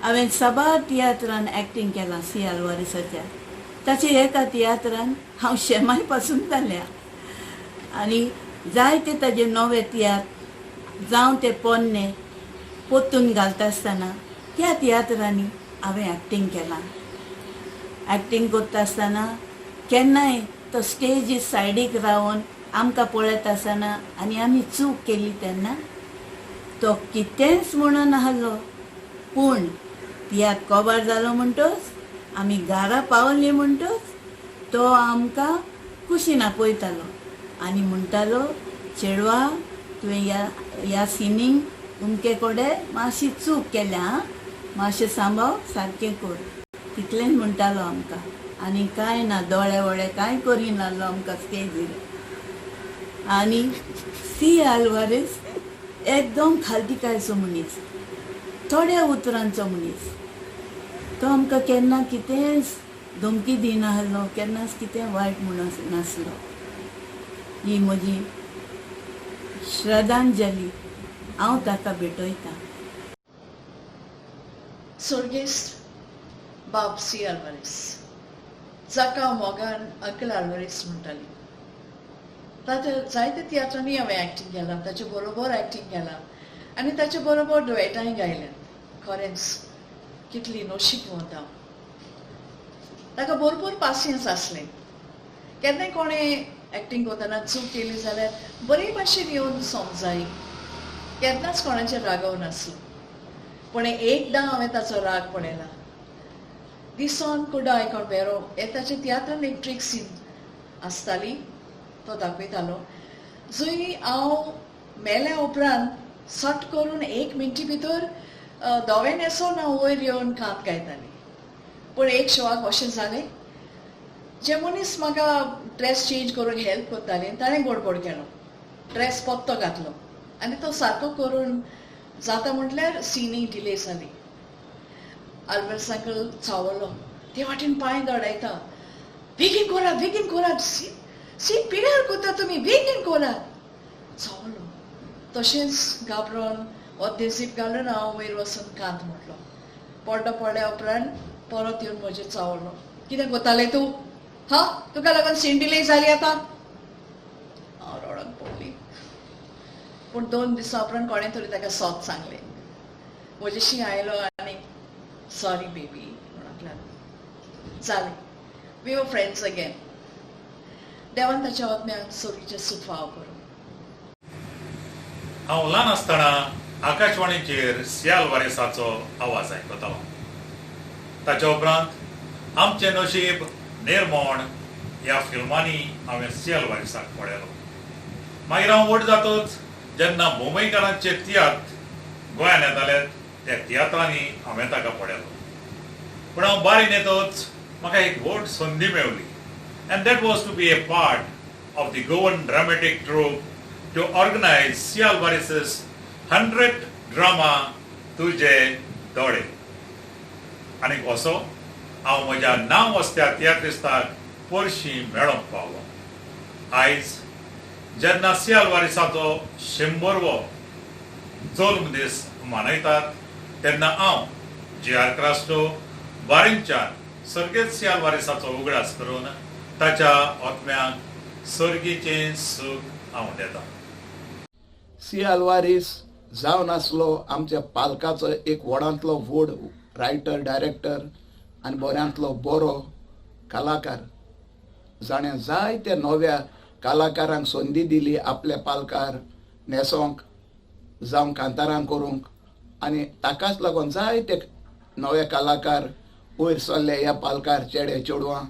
हांवें सबा तियात्रान एक्टींग केलां सी आल्वारेसाच्या ताचे एका तियात्रान हांव शेमाय पासून जाल्या आनी जायते ताजे नवे तियात्र जावं ते पोन्ने पोत्तून घालता आसतना त्या तियात्रांनी हांवें एक्टींग केलां एक्टींग करता आसतना केन्नाय तो स्टेजी सायडीक रावन आमकां पळयता आसतना आनी आमी चूक केली तेन्ना तो कितेंच म्हणून नाहलो पूण तियात्र कवर जालो म्हणटच आमी घरा पावली म्हणटच तो आमकां कुशीन आपयतालो आनी म्हणटालो चेडवा तुवें ह्या सिनींग तुमचे कडेन मातशी चूक केल्या आं मातशें सांबाळ सारकें कर तितलेंच म्हणटालो आमकां आनी कांय ना दोळे वळे कांय करिनाहलो आमकां स्टेजीर आनी सी आल्वारेस एकदम खालतिकायचो मनीस थोड्या उतरांचो मनीस तो आमकां केन्ना कितेंच धमकी दिनाहलो केन्नाच कितें वायट म्हणून नासलो ही म्हजी श्रद्धांजली हांव ताका भेटयतां
Sorgist Bob C. Alvarez, जाका मोगान अंकल आल्वारेस म्हणटाली. ताच्या जायते तियात्रांनी हांवें एक्टींग केलां, ताचे बरोबर एक्टींग केलां आनी ताचे बरोबर दुयेटांय गायल्यात. खरेंच कितली नशीबवंत हांव. ताका भरपूर पासियन्स आसलें. केन्नाय कोणें एक्टींग करतना चूक केली जाल्यार बरे भाशेन येवन समजाय. केन्नाच कोणाचेर रागव नासलो. पण एकदां हांवें ताचो राग पळयला. दिसोन कुडा आयकोण बेरो हे ताच्या तियात्रान एक ट्रिक सीन आसताली तो दाखयतालो जंय हांव मेल्या उपरांत सट करून 1 मिनटी भितर धवे न्हेसोन हांव वयर येवन कांत गायताली. पूण एक शोवाक अशें जालें जे मनीस म्हाका ड्रेस चेंज करूंक हेल्प करताले ताणें गडबड केलो, ड्रेस पत्तो घातलो आनी तो सारको करून जाता म्हटल्यार सीनी डिले जाली. आल्बर्ट्स अंकल चावलो, ते वाटेन पांय दडायता, बेगीन कोरात, सीट पिड्यार कोता तुमी, बेगीन कोरात. चावलो. तशेंच घाबरोन ऑदेसीप घालून हांव वयर वचून कांत म्हटलो. पडल्या उपरांत परत येवन म्हजेर चावलो, कितें कोताले तूं? हा, तुका लागून सीन डिले जाली आतां? हांव रडोन पडली. पूण 2 दिसां उपरांत कोणें तरी ताका सोत सांगलें. म्हजेशी आयलो आनी सॉरी बेबी म्हणून जालें. We were friends again. देवान ताच्या आत्म्याक सोरीचे सूख फाव करूं.
हांव ल्हान आसतना आकाशवाणीचेर सियाल वारेसाचो आवाज आयकतालो. ताच्या उपरांत आमचें नशीब निर्मोण ह्या फिल्मांनी हांवें सियाल वारेसाक पळयलो. मागीर हांव व्हड जातच जेन्ना मुंबईकारांचे तियात्र गोंयांत येताले त्या तियात्रांनी हांवें ताका पळयलो. पूण हांव बारीन येतच म्हाका एक व्हड संदी मेवली. And that was to be a part of the Goan dramatic troupe to organize Sial Varis's 100th drama तुझे दोळे. आनी असो हांव म्हज्या नांव वसत्या तियात्रिस्ताक परशी मेळोंक पावलो. आयज जेन्ना सियाल वारिसाचो 100वो जल्म दीस मनयतात तेन्ना हांव J.R. क्रास्टो बारिंच्यान सर्गेत सियाल वारिसाचो उगडास करून ताच्या आत्म्याक सर्गीचें सूख हांव देतां.
सियाल वारीस जावन आसलो आमच्या पालकाचो एक व्हडांतलो व्हड रायटर, डायरेक्टर आनी बऱ्यांतलो बरो कलाकार. जाणें जायत्या नव्या कलाकारांक संदी दिली आपल्या पालकार न्हेसोंक जावं कांतारां करूंक. आनी ताकाच लागून जायते नवे कलाकार वयर सरले. ह्या पालकार चेडे चेडवां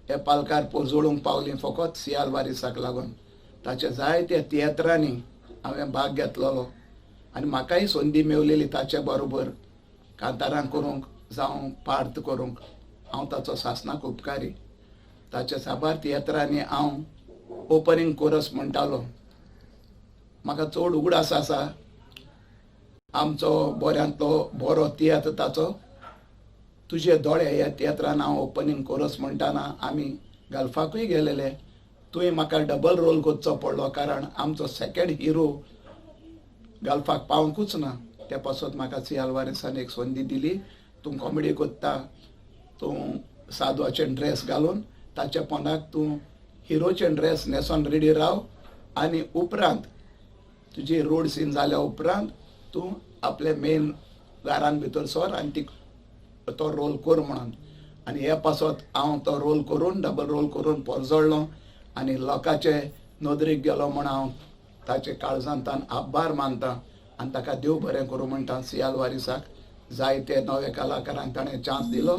हे पालकार पोरजोळूंक पावलीं फकत सियाल वारिसाक लागून. ताच्या जायत्या तियात्रांनी हांवें भाग घेतलेलो आनी म्हाकाय संदी मेवलेली ताचे बरोबर कांतारां करूंक जावं पार्थ करूंक. हांव ताचो सासणाक उपकारी. ताच्या साबार तियात्रांनी हांव ओपनिंग कोरस म्हणटालो. म्हाका चड उगडास आसा आमचो बऱ्यांतलो बरो तियात्र ताचो तुझे दोळे ह्या तियात्रान हांव ओपनिंग कोरस म्हणटाना आमी गल्फाकूय गेलेले. तुवें म्हाका डबल रोल करचो पडलो कारण आमचो सेकंड हिरो गल्फाक पावंकूच ना. त्या पासून म्हाका सियाल वारिसान एक संदी दिली. तूं कॉमेडी करता, तूं सादवाचें ड्रेस घालून ताच्या पोंदाक तूं हिरोचें ड्रेस न्हेसोन रेडी राव आनी उपरांत तुजी रोड सीन जाल्या उपरांत तूं आपले मेन घरान भितर सर आनी ती तो रोल कर म्हणून. आनी हे पासत हांव तो रोल करून डबल रोल करून पोरजोळ्ळो आनी लोकांचे नदरेक गेलो म्हण हांव ताचे काळजांतान आभार मानतां आनी ताका देव बरें करूं म्हणटा. सियाल वारिसाक जायते नवे कलाकारांक ताणें चान्स दिलो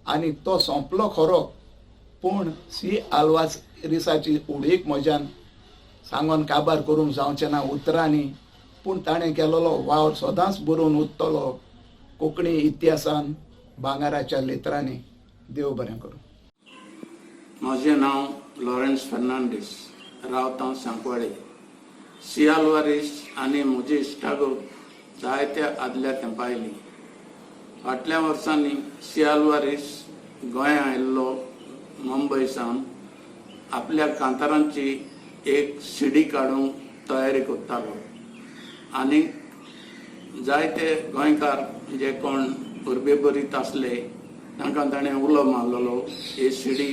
आनी तो सोंपलो खरो पूण सियाल वारिसाची उडीक म्हज्यान सांगोन काबार करूंक जावचें ना उतरांनी. पूण ताणें केलेलो वावर सदांच बरोवन उरतलो कोंकणी इतिहासान भांगाराच्या लेत्रांनी. देव बरें करूं.
म्हजें नांव लॉरेन्स फर्नांडीस, रावतां सांकवाळे. सियाल वारीस आनी म्हजी इश्टागत जायत्या आदल्या तेंपा आयली. फाटल्या वर्सांनी सियाल वारीस गोंया आयिल्लो मुंबय सावन आपल्या कांतारांची एक सीडी काडूंक तयारी करतालो आनी जायते गोंयकार जे कोण परबे बरीत आसले तांकां ताणें उलो मारलेलो ही सीडी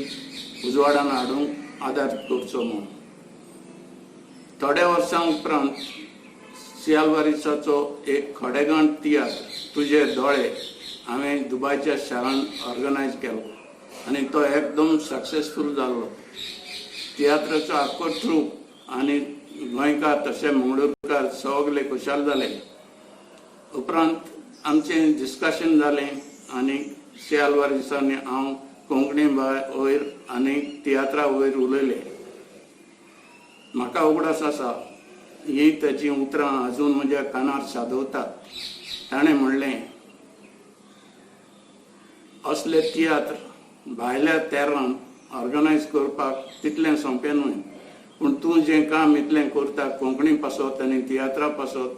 उजवाडान हाडूंक आदार करचो म्हूण. थोड्या वर्सां उपरांत सियाल वारिसाचो एक खोडेगाण तियात्र तुझे दोळे हांवें दुबयच्या शारान ऑर्गनायज केलो आनी तो एकदम सक्सेसफूल जालो. तियात्राचो आख्खो ट्रूप आनी गोंयकार तशें मंगळूरकार सगळे खुशाल जाले. उपरांत आमचें डिस्कशन जालें आनी सी आल्वारिसांनी हांव कोंकणी वयर आनी तियात्रा वयर उलयलें. म्हाका उगडास आसा ही ताची उतरां अजून म्हज्या कानार सादवतात. ताणें म्हणलें, असले तियात्र भायल्या तेरान ऑर्गनायज करपाक तितलें सोंपें न्हय, पूण तूं जें काम इतलें करता कोंकणी पासत आनी तियात्रा पासत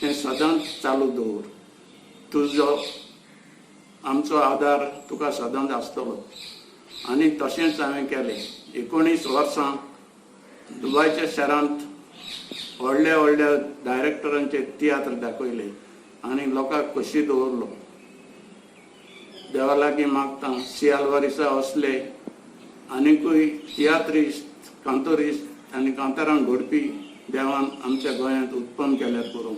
तें सदांच चालू दवर. तुजो आमचो आदार तुका सदांच आसतलो. आनी तशेंच हांवें केलें. 19 वर्सां दुबयच्या शारांत व्हडल्या व्हडल्या डायरेक्टरांचे तियात्र दाखयले आनी लोकांक खोशी दवरलो. देवा लागीं मागता सी आल्वारिसा असले आनीकूय तियात्रिस्ट, कांतोरिस्ट आनी कांतारां घडपी देवान आमच्या गोंयांत उत्पन्न केल्यार पुरो.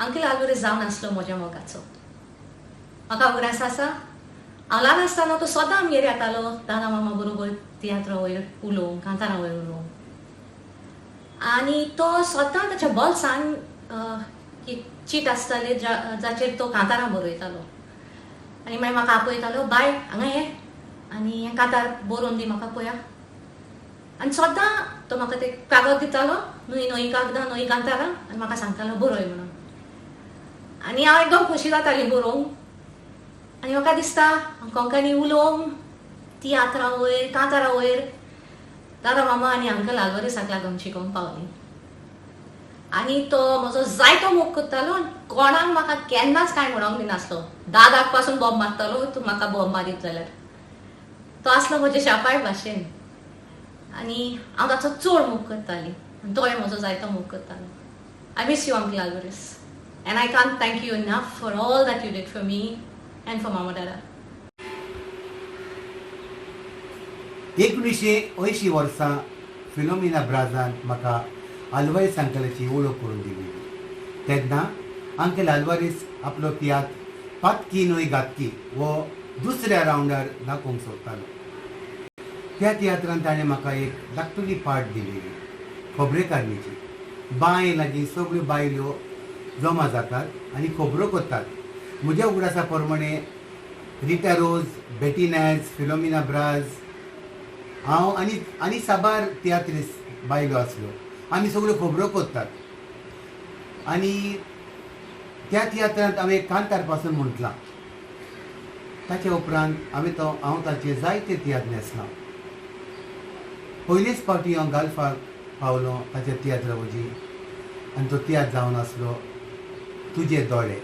अंकल आल्वारीस जावन आसलो म्हज्या मोगाचो. म्हाका उगडास आसा हांव ल्हान आसतना तो सदां आमगेर येतालो दादा मामा बरोबर तियात्रा वयर उलोवंक, कांतारां वयर उलोवंक. आनी तो सदां ताच्या बोल्सान चीट आसताले जाचेर तो कांतारां बरयतालो. आनी मागीर म्हाका आपयतालो, बाय हांगा ये आनी हें कांतार बरोवन दी म्हाका पळया. आनी सदां तो म्हाका ते कागद दितालो, न्हय कागदां न्हय कांतारां, आनी म्हाका सांगतालो बरोय म्हणून. आनी हांव एकदम खोशी जाताली बरोवंक.
आनी म्हाका दिसता कोंकणी उलोवंक तियात्रा वयर कांतारा वयर दादा मामा आनी अंकल आल्वारेसाक लागून शिकोवंक पावली आनी तो म्हजो जायतो मोग करतालो आनी कोणाक म्हाका केन्नाच कांय म्हणोंक दिनासलो दादाक पासून बॉम्ब मारतालो तूं म्हाका बॉम्ब मारीत जाल्यार तो आसलो म्हजे शापाय भाशेन आनी हांव ताचो चड मोग करताली आनी तोय म्हजो जायतो मोग करतालो I miss you uncle Alvares and I can't thank you enough for all that you did for me and for mama dada
1980 वर्सा फिलोमिना ब्राझान म्हाका आल्वारीस अंकलाची वळख करून दिली तेन्ना अंकल आल्वारीस आपलो तियात्र पातकी नोय गातकी वो दुसऱ्या रावंडार दाखोवंक सोदतालो त्या तियात्रांत ताणें म्हाका एक धाकटुली पार्ट दिलेली खबरेकारणीची बांय लागीं सगळ्यो बायल्यो जमा जातात आनी खबरो करतात म्हज्या उगडासा प्रमाणे रिटा रोज बेटी नॅज फिलोमिना ब्राझ हांव आनी साबार तियात्रिस बायलो आसल्यो आमी सगळ्यो खबरो करतात आनी त्या तियात्रांत हांवें कांतार पासून म्हटलां ताच्या उपरांत हांव ताचे जायते तियात्र न्हेसलां पयलेच फावटी हांव गाल्फाक पावलो ताच्या तियात्रा वजी आनी तो तियात्र जावन आसलो तुजे दोळे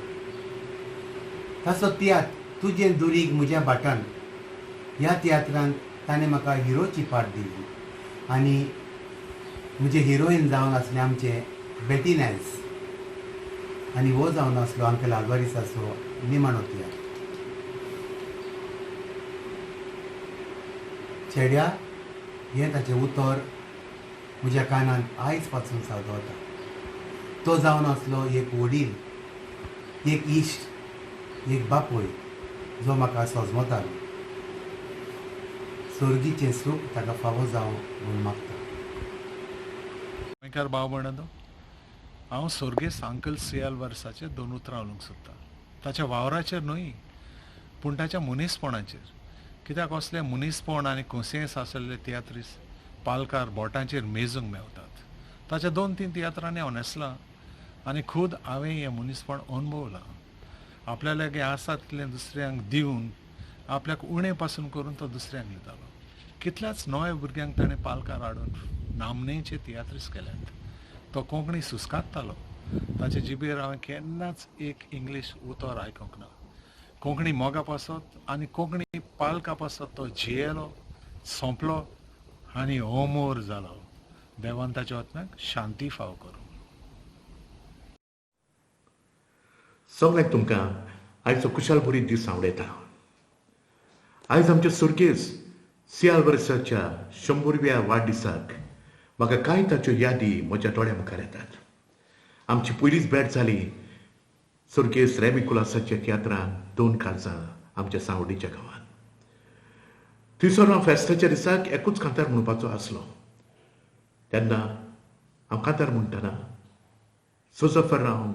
ताचो तियात्र तुजे दुरीग म्हज्या बाटान ह्या तियात्रांत ताणें म्हाका हिरोची पार्ट दिली आनी म्हजे हिरोईन जावन आसले आमचे बेटी नॅल्स आनी हो जावन आसलो अंकल आल्वारीसाचो निमाणो तियात्र चेड्या हें ताचें उतर म्हज्या कानांत आयज पासून सादवता तो जावन आसलो एक वडील एक इश्ट एक बापूय जो म्हाका सोजमतालो सर्गीचें सूख ताका फावो जावं म्हूण मागता
गोंयकार भाव भयणांनो हांव सर्गेस्त अंकल सी आल्वारेसाचेर 2 उतरां उलोवंक सोदतां ताच्या वावराचेर न्हय पूण ताच्या मनीसपणाचेर कित्याक असले मनीसपण आनी कोसियेंस आशिल्ले तियात्रीस पालकार बोटांचेर मेजूंक मेवतात ताच्या 2-3 तियात्रांनी हांव न्हेसलां आनी खूद हांवें हें मनीसपण अनुभवलां आपल्या लागीं आसा तितलें दुसऱ्यांक दिवन आपल्याक उणें पासून करून तो दुसऱ्यांक दितालो कितल्याच नव्या भुरग्यांक ताणें पालकार हाडून नामनेचे तियात्रीस केल्यात तो कोंकणी सुस्कात्तालो ताचे जिबेर हांवें केन्नाच एक इंग्लीश उतर आयकूंक ना कोंकणी मोगा पासत आनी कोंकणी पालका पासत तो जियेलो सोंपलो आनी अमोर जालो देवान ताच्या आत्म्याक शांती फाव करूं
सगळ्यांक तुमकां आयचो कुशाल बरी दीस आवडयता आयज आमच्या सुर्गेस सी आल्वारेसाच्या 100व्या वाडदिसाक म्हाका कांय ताच्यो यादी म्हज्या दोळ्या मुखार येतात आमची पयलीच भेट जाली सुर्गेस रेमी कुलासाच्या तियात्रांत 2 काळजां आमच्या सांवड्डेच्या गांवांत थंयसर हांव फेस्ताच्या दिसाक एकूच कांतार म्हणपाचो आसलो तेन्ना हांव कांतार म्हणटना जोसेफ राव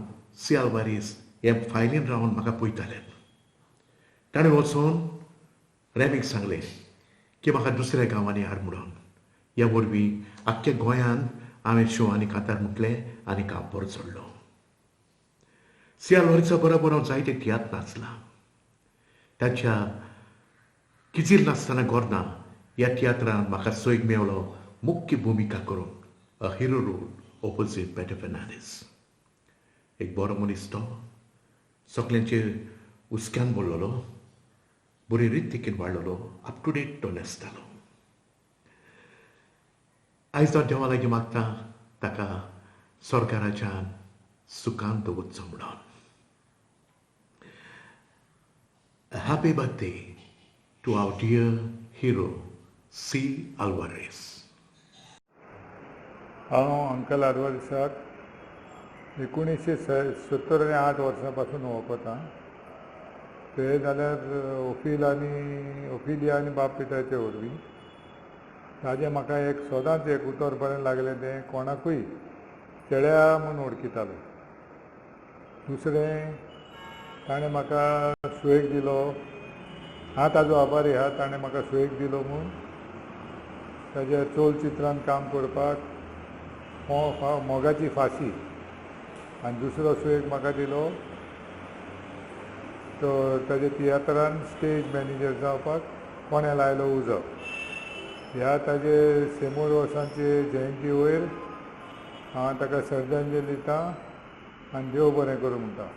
सी आल्वारीस हे फायलीन रावन म्हाका पळयताले ताणें वचून रेमीक सांगलें की म्हाका दुसऱ्या गांवांनी हाड म्हणून ह्या वरवीं आख्ख्या गोंयांत हांवें शो आनी कांतार म्हटलें आनी काम बरो चडलो सी आल्वारेसा बरोबर हांव जायते तियात्र नाचलां ताच्या किजीर नासतना गोरना ह्या तियात्रांत म्हाका सोयग मेवलो मुख्य भुमिका करून अ हिरो रोल ऑपोजीट पेटर फेर्नांडीस एक बरो मनीस तो सगळ्यांचेर हुस्क्यान बोललोलो बरे रितीकेन वाडलोलो अप टू डेट तो न्हेसतालो आयज हांव देवा लागीं मागता ताका स्वर्गाराच्यान सुखान दवरचो म्हणून happy birthday to our dear hero C Alvares
हांव अंकल आल्वारेसाक 1978 वर्सां पासून वळखता ते जाल्यार ओफिलिया आनी बाप पिताचे वरवीं ताजें म्हाका एक सदांच एक उतर बरें लागलें तें कोणाकूय चेड्या म्हूण वळखितालो दुसरें ताणें म्हाका सुयेग दिलो हांव ताजो आभारी आहा ताणें म्हाका सुयेग दिलो म्हूण ताच्या चलचित्रांत काम करपाक मोगाची फाशी आनी दुसरो सुयेग म्हाका दिलो तो ताजे तियात्रान स्टेज मॅनेजर जावपाक कोणें लायलो उजो. ह्या ताजे 100 वर्सांचे जयंती वयर हांव ताका श्रद्धांजली दितां आनी देव बरें करूं म्हणटा.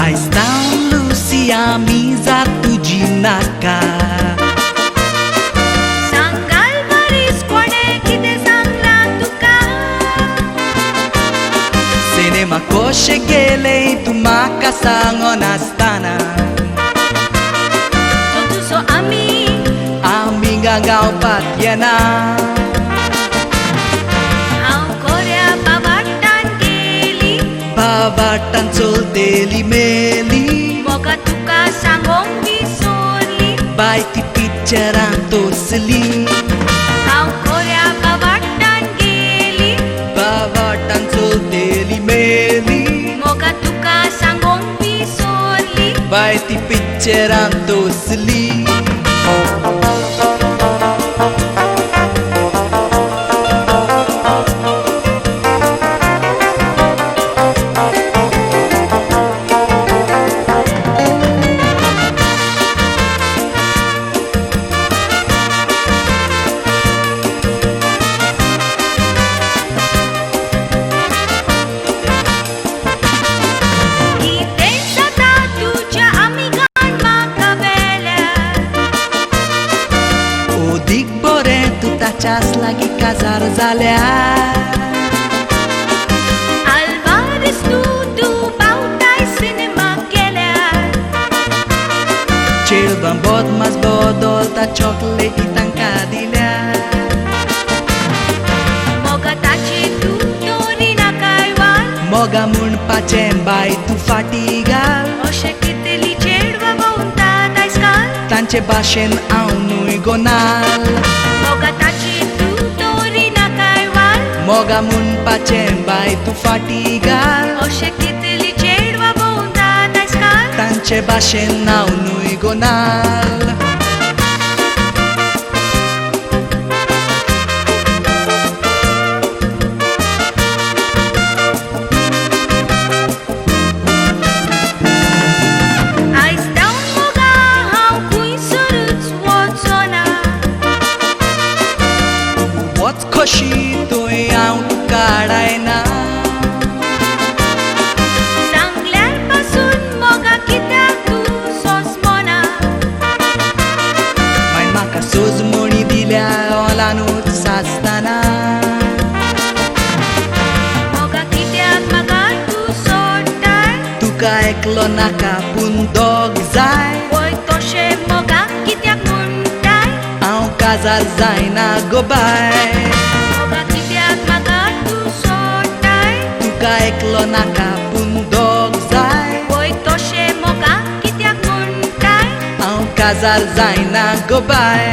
आयज जावन लुसिया मी जा तुजी नाका.
सांगाल बरीच कोणे कितें सांगलां तुका.
सिनेमा कशे गेले तूं म्हाका सांगो नासतना.
तुजो
आमी गावपाक येना.
हांव कोऱ्या बाबाटान गेली.
बाबाटान चलतेली मेली.
मोगा तुका सांगोंक विसरली.
बाय ती पिक्चरान तोसली.
हांव कोऱ्या बाबाटान गेली.
बाबाटान चलतेली मेली.
मोगा तुका सांगोंक विसरली.
बाय ती पिक्चरान तोसली.
कितें जाता तुज्या आमिगान म्हाका वेल्यार.
ओदीक बरें तूं ताच्याच लागीं काजार जाल्यार.
आल्वारीस तूं बावटाय सिनेमाक गेल्यार.
चेडवां बदमास बदलता चॉकलेटी तांकां दिल्यार.
मोगा ताची तूं दोरी नाकाय वाल.
मोगा म्हणपाचें बाय तूं फाटी घाल.
अशें कितलीं चेडवां भोंवतात आयज काल.
तांचे भाशेन हांव न्हय गोनाल.
मोगा ताची तूं दोरी नाकाय वाल.
मोगा म्हणपाचें बाय तूं फाटी घाल.
अशें कितलीं चेडवां भोंवतात आयज काल.
तांचे भाशेन हांव न्हय गोनाल.
आयज जावन मोगा हांव खुंयसरूच वचना.
वच कशी थंय हांव तुका हाडायना.
सांगल्यार पासून मोगा कित्याक तूं सोंसमना.
मागीर म्हाका सोजमणी दिल्या ओलानूच सासतना.
मोगा कित्याक म्हाका तूं सोडटाय.
तुका एकलो नाका पूण दोग जाय.
वय तशें मोगा कित्याक म्हणटाय.
हांव काजार जायना गो बाय.
मोगा कित्याक म्हाका तूं सोडटाय.
तुका एकलो नाका पूण दोग जाय.
वय तशें मोगा कित्याक म्हणटाय.
हांव काजार जायना गो bye.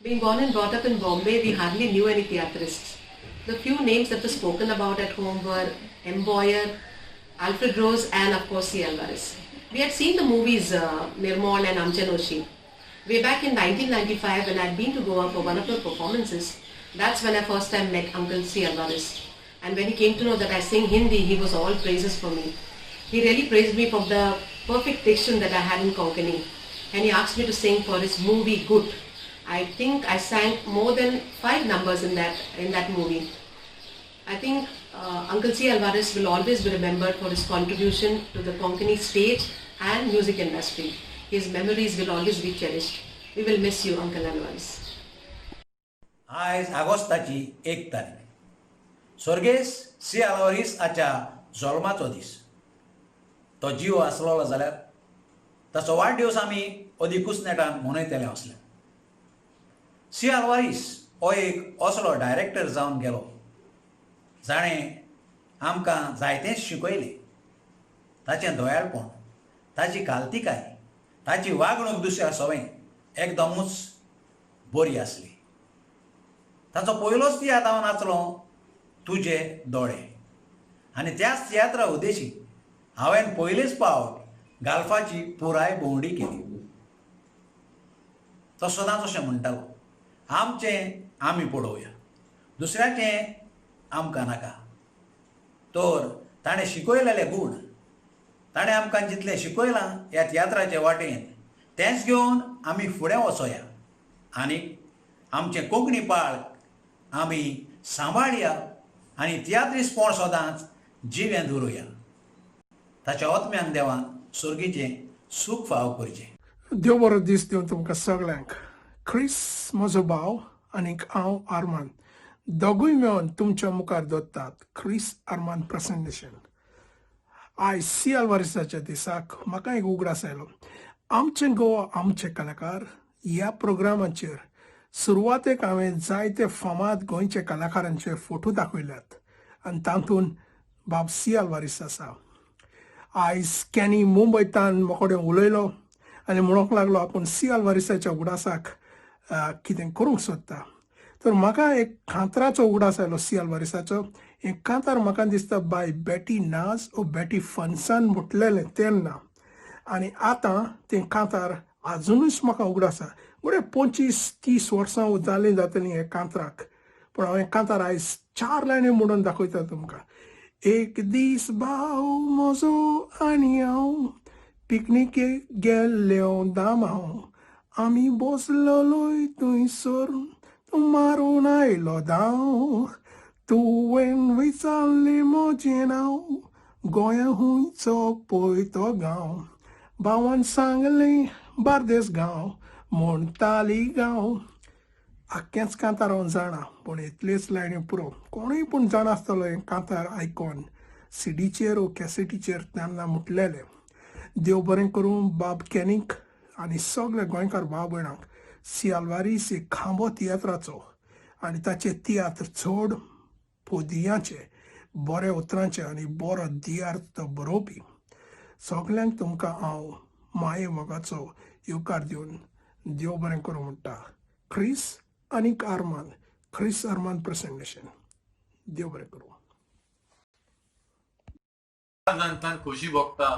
Being born and brought up in Bombay, we hardly knew any theatrists. The few names that were spoken about at home were M. Boyer, Alfred Rose, and of course C. Alvarez. We had seen the movies Nirmal and Amchanoshi. Way back in 1995, when I had been to Goa for one of her performances, that's when I first time met Uncle C. Alvarez. And when he came to know that I sing Hindi, he was all praises for me. He really praised me for the perfect diction that I had in Konkani. And he asked me to sing for his movie Good. I think I sang more than 5 numbers in that movie. I think Uncle C. Alvarez will always be remembered for his contribution to the Konkani stage and music industry. His memories will always be cherished. We will miss you, Uncle Alvarez.
आयज आगोस्ताची 1 तारीख. स्वर्गेस C Alvares आच्या जल्माचो दीस. तो जीव आसलो जाल्यार ताचो वाडदिवस आमी अदिकूच नेटान मनयतले आसले. सी आल्वारीस हो एक असलो डायरेक्टर जावन गेलो जाणें आमकां जायतेंच शिकयलें. ताचें दोयाळपण, ताची काल्तिकाय, ताची वागणूक दुसऱ्या सवय एकदमूच बरी आसली. ताचो पयलोच तियात्र हांव नाचलो तुजे दोळे आनी त्याच तियात्रा उद्देशी हांवें पयलेच फावट गाल्फाची पुराय भोंवडी केली. तो सदांच अशें म्हणटालो, आमचें आमी पळोवया, दुसऱ्याचें आमकां नाका. तर ताणें शिकयलेले गूण, ताणें आमकां जितलें शिकयलां ह्या तियात्राचे वाटेन तेंच घेवन आमी फुडें वचोया आनी आमचें कोंकणी पाळक आमी सांबाळया आनी तियात्रीसपण सदांच जिवें दवरुया. ताच्या आत्म्याक देवान सुर्गीचें सूख फाव करचें.
देव बरो दीस दिवन तुमकां सगळ्यांक. क्रिस म्हजो भाव आनीक हांव आर्मान दोगूय मेळून तुमच्या मुखार दवरतात क्रिस आर्मान प्रेझेंटेशन. आयज सी आल्वारिसाच्या दिसाक म्हाका एक उगडास आयलो. आमचें गोवा आमचे कलाकार ह्या प्रोग्रामाचेर सुरवातेक हांवें जायते फामाद गोंयचे कलाकारांचे फोटो दाखयल्यात आनी तातूंत बाब सी आल्वारीस आसा. आयज कॅनी मुंबयतान म्हाका कडेन उलयलो आनी म्हणूंक लागलो आपूण सी आल्वारिसाच्या उगडासाक कितें करूंक सोदता. तर म्हाका एक कांतराचो उगडास आयलो सी आल्वारिसाचो. हें कांतार म्हाका दिसता बाय बॅटी नाज ओ बॅटी फन्सान म्हटलेलें तेन्ना आनी आतां तें कांतार आजुनूच म्हाका उगडास आसा. बरें 25-30 वर्सां जालीं जातलीं हें कांतराक, पूण हांव हें कांतार आयज 4 लायनी म्हणून दाखयता तुमकां. एक दीस भाव म्हजो आनी हांव पिकनिकेक गेल्ल्यो दामांव, आमी बसलोय थंयसर मारून आयलो धांव. तुवें विचारलें म्हजें नांव, गोंया हुंयचो पळय तो गांव. भावान सांगलें बार्देस गांव म्हूण तालिगांव. आख्खेंच कांतार हांव जाणा, पूण इतलेच लायनी पुरो. कोणूय पूण जाणा आसतलो हें कांतार आयकून सीडीचेर ओ कॅसेटीचेर तेन्ना म्हटलेलें. देव बरें करूं बाब कॅनीक आनी सगळे गोंयकार भाव भयणांक. सी आल्वारीस एक खांबो तियात्राचो आनी ताचें तियात्र चड पोदियांचें, बरे उतरांचें आनी बरो तियात्र तो बरोवपी. सगल्यांक तुमकां हांव माये मोगाचो येवकार दिवन देव बरें करूं म्हणटा. क्रिस आनीक आर्मान, क्रिस आर्मान प्रेझेंटेशन. देव बरें करूं.
जाणटान खोशी भोगता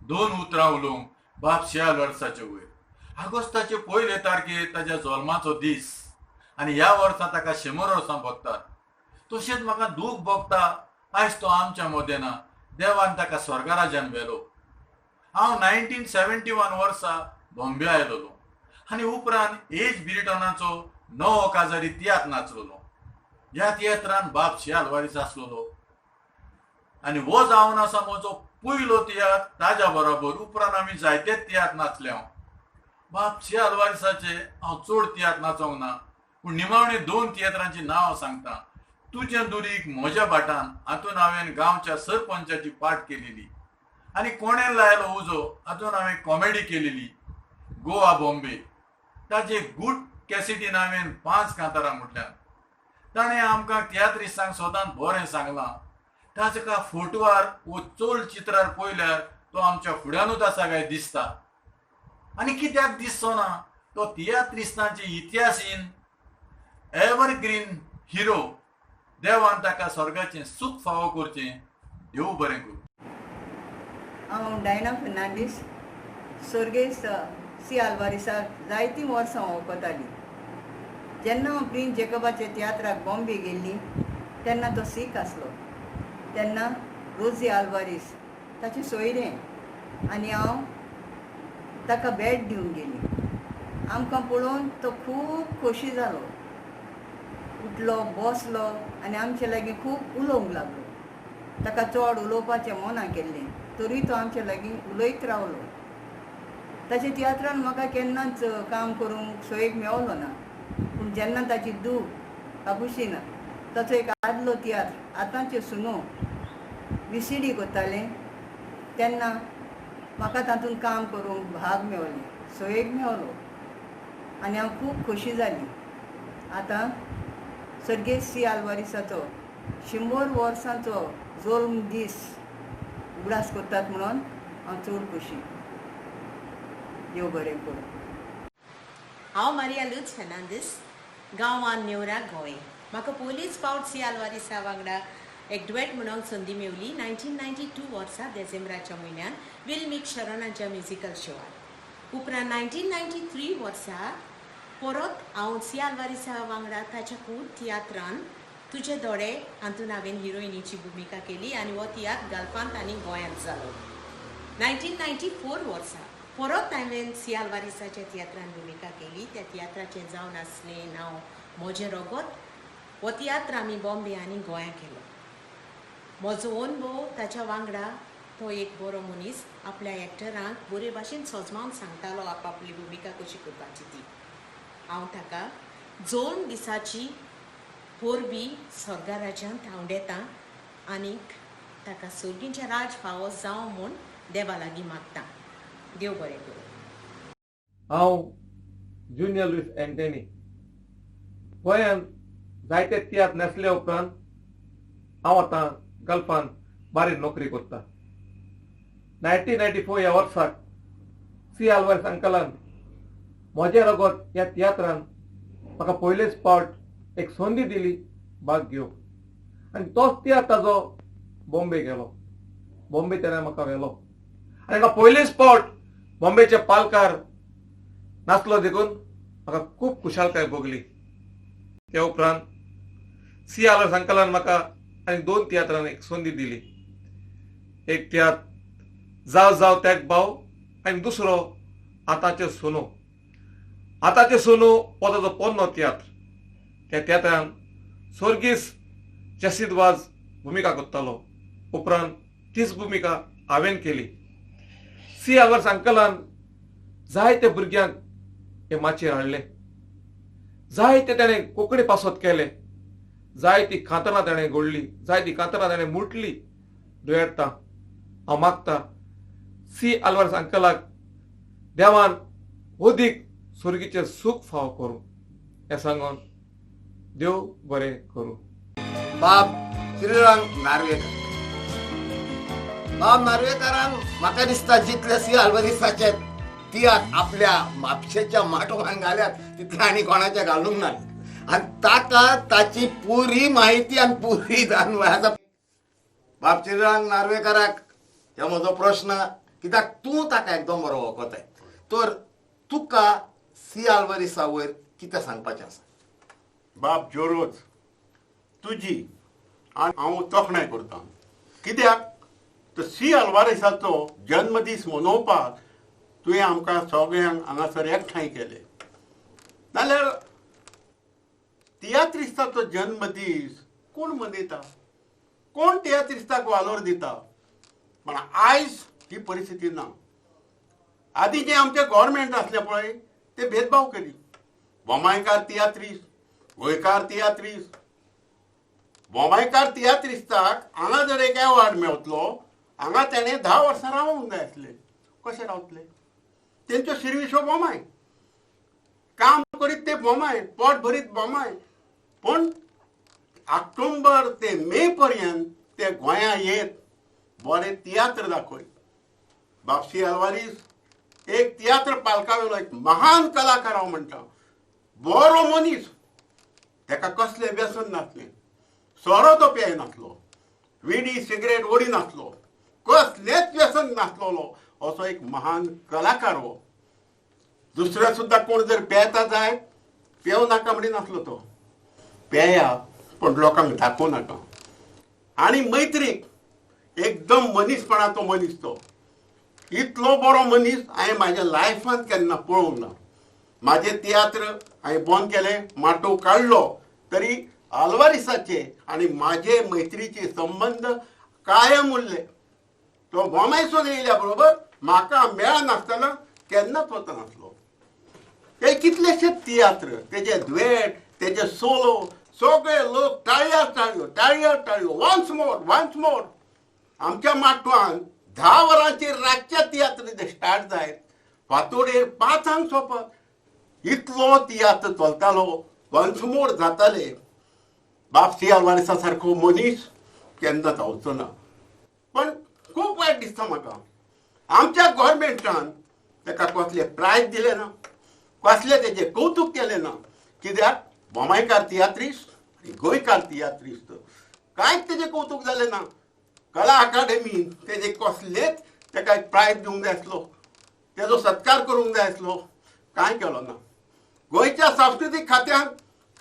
2 उतरां उलोवंक बाब सी आल्वारिसाचे वयर. ऑगस्टाचे 1 तारखेर ताच्या जल्माचो दीस आनी ह्या वर्सा ताका 100 वर्सां भोगतात. तशेंच म्हाका दूख भोगता आयज तो आमच्या मदें ना. देवान ताका स्वर्गराज्यान व्हेलो. हांव 1971 वर्सा बॉम्बे आयलोलो आनी उपरांत एज ब्रिटनाचो 9 काजारी तियात्र नाचलोलो. ह्या तियात्रान बाब सी आल्वारीस आसलोलो आनी हो जावन आसा म्हजो पयलो तियात्र. ताज्या बरोबर उपरांत आमी जायते तियात्र नाचले. हांव बाब सी आल्वारिसाचे हांव चड तियात्र नाचोंक ना, पूण निमावणे 2 तियात्रांची नांव सांगता. तुजें दुरीक म्हज्या भाटान, हातून हांवें गांवच्या सरपंचाची पाट केलेली आनी कोणें लायलो उजो, हातून हांवें कॉमेडी केलेली. गोवा बॉम्बे ताचे गूड कॅसेटीन हांवें 5 कांतारां म्हटल्यात. ताणें आमकां तियात्रिस्तांक सदांच बरें सांगलां. ताका फोटवार वो चोल चित्रार पळयल्यार तो आमच्या फुड्यानूच आसा काय दिसता. आनी कित्याक दिसचो ना, तो तियात्रिस्तांचे इतिहासीन एव्हरग्रीन हिरो. देवान ताका स्वर्गाचें सूख फावो करचें. देव बरें करूं.
हांव डायना फर्नांडीस सर्गेस्त सी आल्वारिसाक जायतीं वर्सां वळखताली. जेन्ना हांव प्रिन्स जेकबाच्या तियात्राक बॉम्बे गेल्ली तेन्ना तो सीख आसलो. तेन्ना रोजी आल्वारीस ताचें सोयरें आनी हांव ताका भेट दिवंक गेली. आमकां पळोवन तो खूब खोशी जालो. उठलो, बसलो आनी आमचे लागीं खूब उलोवंक लागलो. ताका चड उलोवपाचें मना केल्लें, तरी तो आमचे लागीं उलयत रावलो. ताच्या तियात्रान म्हाका केन्नाच काम करूंक सोयेक मेवलो ना, पूण जेन्ना ताची दूख काबुशीना ताचो एक आदलो तियात्र आतांचे सुनो VCD करतालें तेन्ना म्हाका तातूंत काम करूंक भाग मेवलें, सोयेक मेवलो आनी हांव खूब खोशी जाली. आतां सर्गेस्त सी आल्वारिसाचो 100 वर्सांचो जल्म दीस उगडास करतात म्हणून हांव चड खोशी. देव बरें करूं.
हांव मारिया लूज फेर्नांडीस गांवान नेवरा गोंय. म्हाका पोलीस पावट सी आल्वारिसा वांगडा एक डुएट म्हणून संदी मेवली 1992 वर्सा डिसेंबराच्या म्हयन्यात विल्मीक शरणाच्या म्युझिकल शोआर. उपरांत 1993 वर्सा परत हांव सी आल्वारिसा वांगडा ताच्या कूड तियात्रान तुजे दोळे हातून हांवें हिरोइनीची भुमिका केली आनी हो तियात्र गल्फांत आनी गोंयांत जालो. 1994 वर्सा परत हांवें सी आल्वारिसाच्या तियात्रान भुमिका केली. त्या तियात्राचें जावन आसलें नांव म्हजें रगत. हो तियात्र आमी बॉम्बे आनी गोंयांत केलो. म्हजो अनुभव ताच्या वांगडा तो एक बरो मनीस आपल्या एक्टरांक बरे भाशेन सजमावन सांगतालो आपली भुमिका कशी करपाची ती. हांव ताका 2 दिसाची पोरबी स्वर्गा राज्यांत हांव देतां आनीक ताका सर्गींचे राज फावो जावं म्हूण देवा लागीं मागतां. देव बरें करूं.
हांव जुनियर लुईस एंटनी गोंयांत जायते तियात्र नासले उपरांत हांव आतां गल्फांत बारीन नोकरी करता. 1994 ह्या वर्साक सी आल्वारिस अंकलान म्हजें रगत ह्या तियात्रान म्हाका पयलेच पावट एक संदी दिली भाग घेवंक आनी तोच तियात्र ताजो बॉम्बे गेलो. बॉम्बे तेणें म्हाका व्हेलो आनी म्हाका पयलेच पावट बॉम्बेचे पालकार नाचलो देखून म्हाका खूब खुशालकाय भोगली. त्या उपरांत सी आल्वारिस अंकलान म्हाका आनी 2 तियात्रांक एक संदी दिली. एक तियात्र जाव जाव तेक भाव आनी दुसरो आतांचे सोनू. आतांचे सोनू हो ताजो पोरणो तियात्र. त्या तियात्रान सर्गीस जसीदवाज भुमिका करतालो. उपरांत तीच भुमिका हांवें केली. सी आल्वारिस अंकलान जायते भुरग्यांक हे माचयेर हाडले. जायते ताणें कोंकणी पासत केले. जायती कांतरां ताणें घडली. जायती कांतरां ताणें मुटली दुयेंतां. हांव मागता सी आल्वारिस अंकलाक देवान ओदीक सुर्गीचें सूख फाव करूं हें सांगून देव बरें करूं.
बाब श्रीरंग नार्वेकर. बाब नार्वेकरान म्हाका दिसता जितले सी आल्वारिसाचे तियात्र आपल्या म्हापशेच्या माटोवान घाल्यात तितले आनी कोणाचे घालूंक ना आनी ताका ताची पुरी माहिती आनी पुरी जाणीव आसा. बाब श्रीरंग नार्वेकराक हो म्हजो प्रश्न कित्याक तूं ताका एकदम बरो वळखताय तर तुका सी आल्वारिसा वयर कितें सांगपाचें आसा?
बाब जोरोज तुजी आनी हांव तोखणाय करता. कित्याक तर सी आल्वारिसाचो जन्मदीस मनोवपाक तुवें आमकां सगळ्यांक हांगासर एकठांय केले. नाल्यार तियात्रिस्ताचो जन्मदीस कोण मनयता? कोण तियात्रिस्ताक वालोर दिता? पण आयज ही परिस्थिती ना. आदी जे आमचे गव्हर्मेंट आसले पळय ते भेदभाव करी. बोमायकार तियात्रीस, गोंयकार तियात्रीस. बोमायकार तियात्रिस्ताक हांगा जर एक अवॉर्ड मेवतलो हांगा तेणें 10 वर्सां रावूंक जाय आसलें. कशें रावतले? तेंच्यो शिरविश्यो बोमाय, काम करीत ते बोमाय, पोट भरीत बोमाय. पण ऑक्टोबर ते मे पर्यंत ते गोंया येत बरें तियात्र दाखय. बाब सी आल्वारीस एक तियात्र पालकावेलो एक महान कलाकार हांव म्हणटा. बरो मनीस. तेका कसलें व्यसन नासलें. सोरो तो पिये नासलो. विडी सिगरेट ओडी नासलो. कसलेंच व्यसन नासलोलो असो एक महान कलाकार हो. दुसरे सुद्धा कोण जर पेयता जाय पेव नाका म्हणून नासलो तो. पेया पण लोकांक दाखोव नाका. आनी मैत्रीक एकदम मनीसपणाचो मनीस तो. इतलो बरो मनीस हांवें म्हाज्या लायफांत केन्ना पळोवंक ना. म्हाजें तियात्र हांवें बंद केलें, माटो काडलो तरी आल्वारिसाचे आनी म्हाजे मैत्रीचे संबंध कायम उरले. तो बोमायसून येयल्या बरोबर म्हाका मेळ नासतना केन्नाच वता नासलो. ते कितलेशेच तियात्र, तेजे दुएट, तेजे सोलो, सगळे लोक टाळयो टाळयो टाळयो टाळयो वन्स मोर वन्स मोर. आमच्या माटवान 10 वरांचेर रातच्या तियात्र स्टार्ट जायत फातोडेर 5 सोंपत. इतलो तियात्र चलतालो, वन्स मोर जाताले. बाब सी आल्वारिसा सारको मनीस केन्ना जावचो ना. पण खूब वायट दिसता म्हाका आमच्या गव्हर्मेंटान ताका कसले प्रायज दिले ना, कसले तेजे कौतुक केले ना. कित्याक बोमायकार तियात्रिस्ट आणि गोंयकार तियात्रिस्ट कांयच तेजें कौतुक जालें ना. कला अकादेमीन तेजे कसलेच ताका एक प्रायज दिवंक जाय आसलो, तेजो सत्कार करूंक जाय आसलो, कांय केलो ना. गोंयच्या सांस्कृतीक खात्यान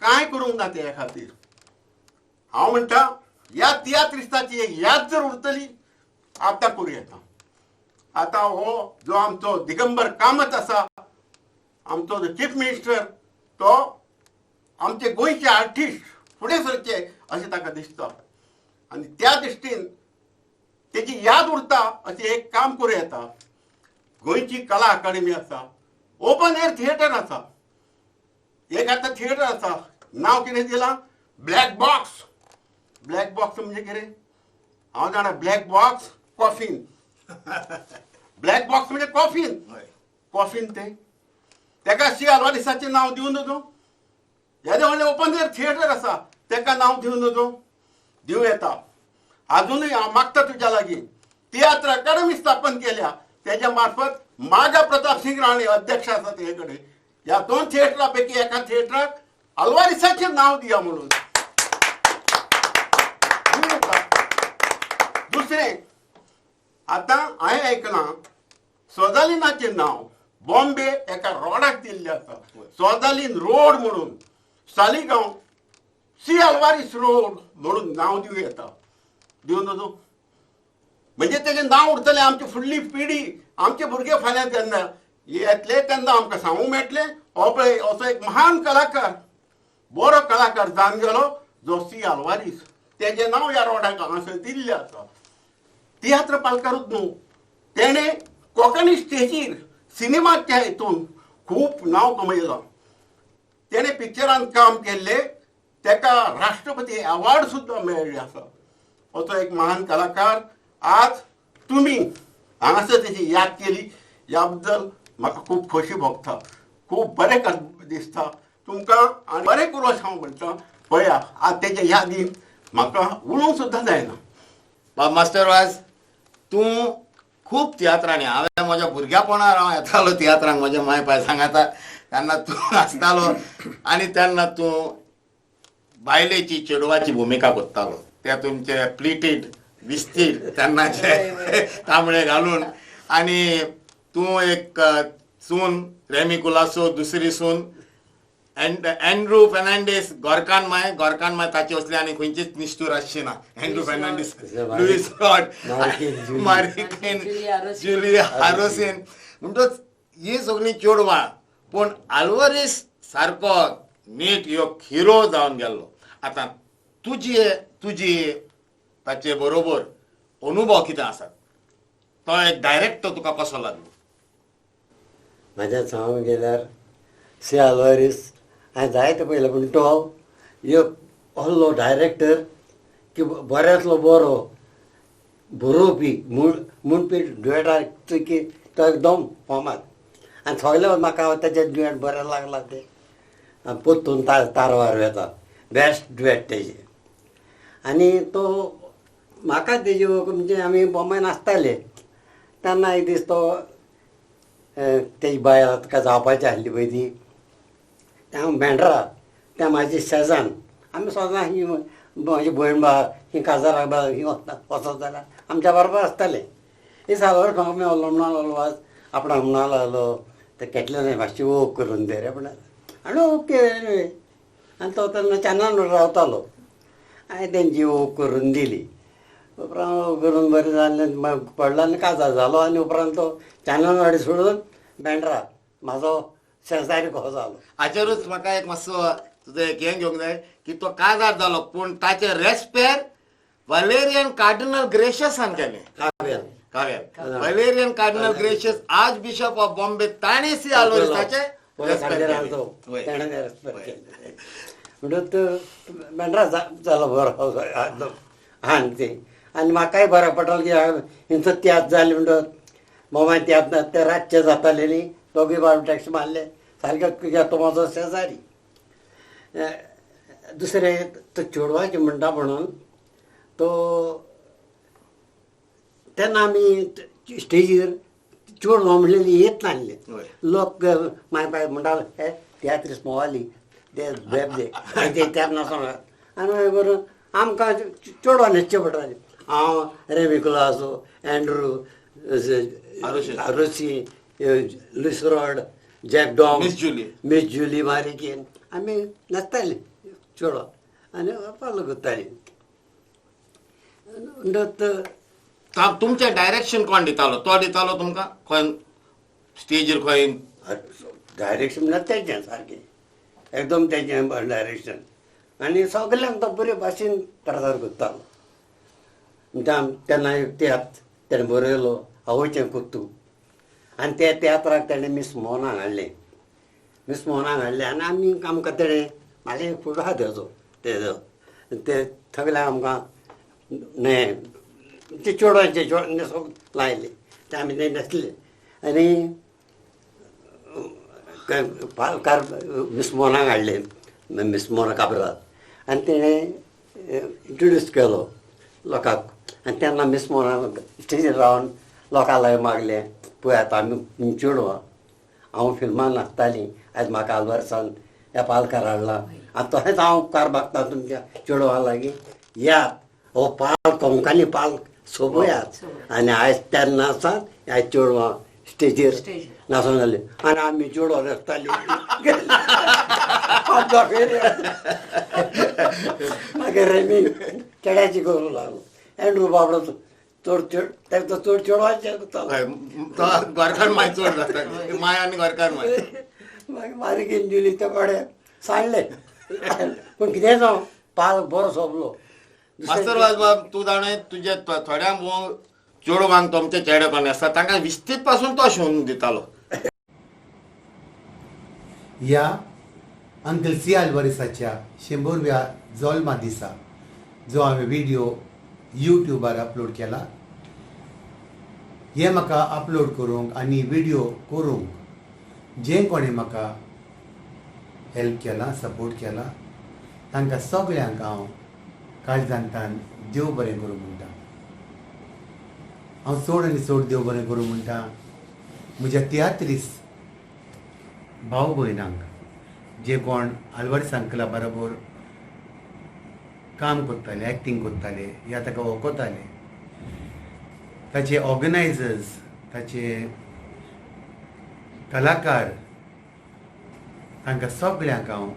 कांय करूंक ना ते खातीर. हांव म्हणटा ह्या तियात्रिस्टाची एक याद जर उरतली आतां करूं येता. आतां हो जो आमचो दिगंबर कामत आसा, आमचो जो चीफ मिनिस्टर, तो आमचे गोंयचे आर्टिस्ट फुडें सरचे अशें ताका दिसता. आनी त्या दृश्टीन तेची याद उरता अशें एक काम करूं येता. गोंयची कला अकादेमी आसा, ओपन एअर थिएटर आसा, एक आतां थिएटर आसा, नांव कितें दिलां? Black box. ब्लॅक बॉक्स म्हणजे कितें? हांव जाणा ब्लॅक बॉक्स कॉफीन. ब्लॅक बॉक्स म्हणजे कॉफीन. कॉफीन तेका सी आल्वारिसाचें नांव दिवं नजो. येदे व्हडलें ओपन एअर थिएटर आसा तेका नांव दिवं नजो. दिवं येता. अजूनय हांव मागता तुज्या लागीं तियात्र अकादेमी स्थापन केल्या, तेज्या मार्फत मागा प्रताप सिंग राणे अध्यक्ष आसा तेजे कडेन ह्या 2 थिएटरा पैकी एका थिएटराक आल्वारिसाचें नांव दिया म्हणून. दुसरें, आतां हांवें आयकलां सोजालिनाचें नांव बॉम्बे एका रोडाक दिल्लें आसा. सोजालीन रोड म्हणून. सालिगांव सी आल्वारिस रोड म्हणून नांव दिवं येता. दिवं नजो. म्हणजे तेजें नांव उरतलें. आमची फुडली पिढी, आमचे भुरगे फाल्यां जेन्ना येतले तेन्ना आमकां सांगूंक मेळटलें हो पळय असो एक महान कलाकार, बरो कलाकार जावन गेलो जो सी आल्वारिस. तेजें नांव ह्या रोडाक हांगासर दिल्लें आसा. तियात्र पालकारूच न्हू, तेणें कोंकणी स्टेजीर सिनेमाच्या हितून खूब नांव कमयलां. तेणें पिक्चरांत काम केल्लें, तेका राष्ट्रपती अवॉर्ड सुद्दां मेळ्ळें आसा. असो एक महान कलाकार आज तुमी हांगासर तेची याद केली, ह्या बद्दल म्हाका खूब खोशी भोगता, खूब बरें दिसता. तुमकां आनी बरें करूं अशें हांव म्हणटा. पळया आज तेच्या यादीन म्हाका उलोवंक सुद्दां जायना.
बाब मास्टर वाज, तूं खूब तियात्रांनी, हांवें म्हज्या भुरग्यापणार हांव येतालो तियात्रांक, म्हजे माय पाय सांगाता तेन्ना तूं आसतालो आनी तेन्ना तूं बायलेची चेडवाची भुमिका करतालो. ते तुमचे प्लिटेड विस्तीड तेन्नाचे तांबडे घालून, आनी तूं एक सून रेमी कुलासो, दुसरी सून एंड्रू फेर्नांडीस, गोरकान माय ताची असली आनी खंयचीच निश्तूर आसची ना. एंड्रू फेर्नांडीस, लुईस रॉड, मारी क्वीन, जुलिया आरोसीन म्हणटच ही सगळीं चेडवां. पूण आल्वारिस सारको नीट एक हिरो जावन गेल्लो. आतां तुजी ताचे बरोबर अनुभव कितें आसात? तो एक डायरेक्टर तुका कसो लागलो?
म्हाज्या सांगूंक गेल्यार सी आल्वारिस हांवें जायते पळयलो, पूण तो एक असलो डायरेक्टर की बऱ्यांतलो बरो बरोवपी म्हणपी दुएटाक की तो एकदम फामाद. आनी सगळे म्हाका तेजे दुएट बरें लागला. ते पोत्तून तारवार येता बेस्ट दुएट तेजे. आनी तो म्हाका तेजे म्हणजे आमी बॉम्बेन आसताले तेन्ना एक दीस तो तेजी बायल ताका जावपाची आसली पळय ती, हांव मेंढरा त्या म्हाजे शेजान आमी सदां ही म्हाजी भयण बा ही काजाराक बा ही वचत जाल्यार आमच्या बरोबर आसताले. हे सावर म्हाका मेळ्ळो म्हणून वाज आपणाक म्हणून लागलो ते केटल्यान मातशी ओक करून दे रे म्हणून. आनी ओके आनी तो तेन्ना चेन्नन रावतालो. हांवें तेंची ओक करून दिली. उपरांत करून बरें जालें पडलो आनी काजार जालो. आनी उपरांत तो चेन्ननवाडी सोडून मेंढरा म्हाजो शेजारी कसो जालो.
हाचेरूच म्हाका एक मातसो तुजो एक हें घेवंक जाय की तो काजार जालो पूण ताचे रेस्पेर वलेरियन कार्डिनल ग्रेशियसान केलें. काव्यान वलेरियन कार्डिनल ग्रेशियस आज बिशप ऑफ बॉम्बे ताणें सी आल्वारिसाचे
म्हणून मेंढरा जालो बरो हांग ते. आनी म्हाकाय बरें पडटलें की हिंचो तियात्र जालें म्हणटच मोबायल तियात्र ते रातचे जाताले न्ही. दोगूय बाब टॅक्स मारले सारके तो म्हाजो शेजारी. दुसरें तो चेडवाचें म्हणटा म्हणून तो तेन्ना आमी स्टेजीर चेडवां म्हणलेली येत नासले. लोक माय पाय म्हणटालो हे तियात्रीस मोवाली ते बेबदे आनी ते त्यात नासोना आनी मागीर करून आमकां चेडवां न्हेसचें पडटालें हांव रेमिकुलास एंड्रू रोसी लुसरॉड जॅक डॉम मिस जुली मारिकेन आमी नाचतालीं चेडवां आनी पालो करतालीं
तुमचें डायरेक्शन कोण दितालो तो दितालो तुमकां खंय स्टेजीर खंय
डायरेक्शन म्हणल्यार तेजें सारकें एकदम तेजें डायरेक्शन आनी सगल्यांक तो बरे भाशेन प्रचार करतालो तेन्ना एक तियात्र तेणें बरयलो आवयचें कुत्तू आनी त्या तियात्राक तेणें मिस मोहनाक हाडलें आनी आमकां तेणें म्हाका एक फोटो आहा तेजो तेजो ते सगल्यांक आमकां हें ते चेडवांचे न्हेसोंक लायले ते आमी ते न्हेसले आनी कार मिस मोहनाक हाडलें मिस मोहना काबरात आनी तेणें इंट्रोड्यूस केलो लोकांक आनी तेन्ना मिस मोहनाक स्टेजीर रावन लोकां लागीं मागलें पळय आतां आमी चेडवां हांव फिल्मान नाचतालीं आयज म्हाका आल्वारसान ह्या पालकार हाडला आनी तशेंच हांव उपकार मागता तुमच्या चेडवां लागीं यात हो पाल कोंकणी पाल सोबयात आनी आयज तेन्ना सावन आयज चेडवां स्टेजीर नाचून जालीं आनी आमी चेडवां नाचतालीं मागीर रेमी चेड्याची करूंक लागलो एंड्रू बाबडो चड चेडवांचे
घरकार माय चड जाता माय आनी घरकार माय
मागीर मारिकेन दिली ते कोडे सांडले पूण कितें जावं पाल बरो सोंपलो
मास्तर वाजबाब तूं जाणें तुजे थोड्या चेडवांक तुमचे चेडे कोण आसता तांकां विस्तीत पासून तो शिवून दितालो
ह्या अंकल सी आल्वारेसाच्या 100व्या जल्मा दिसा जो हांवें व्हिडिओ यूट्यूबार अपलोड केला हे म्हाका अपलोड करूंक आनी व्हिडिओ करूंक जे कोणें म्हाका हेल्प केला सपोर्ट केला तांकां सगळ्यांक हांव काळजांतल्यान देव बरें करूं म्हणटा हांव चड आनी चड देव बरें करूं म्हणटा म्हज्या तियात्रीस भाव भयणांक जे कोण आल्वारेस अंकला बरोबर काम करताले एक्टींग करताले या ताका वळखताले ताचे ऑर्गनायजर्स ताचे कलाकार तांकां सगळ्यांक हांव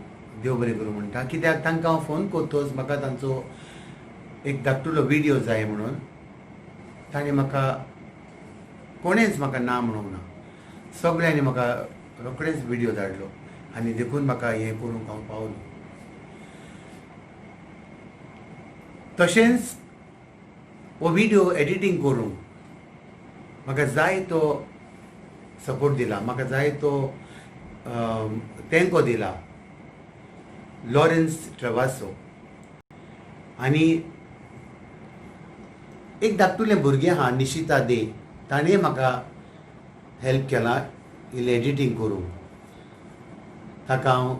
देव बरें करूं म्हणटा कित्याक तांकां हांव फोन करतोच म्हाका तांचो एक धाकटुलो व्हिडिओ जाय म्हणून ताणें म्हाका कोणेंच म्हाका ना म्हणूंक ना सगळ्यांनी म्हाका रोखडेच व्हिडिओ धाडलो आनी देखून म्हाका हें करूंक हांव पावलो तशेंच हो व्हिडिओ एडिटींग करूंक म्हाका जाय तो सपोर्ट दिला म्हाका जाय तो तेंको दिला लॉरेन्स ट्रेवासो आनी एक धाकटुलें भुरगें आहा निशिता दे ताणें म्हाका हेल्प केला इल्लें एडिटींग करूंक ताका हांव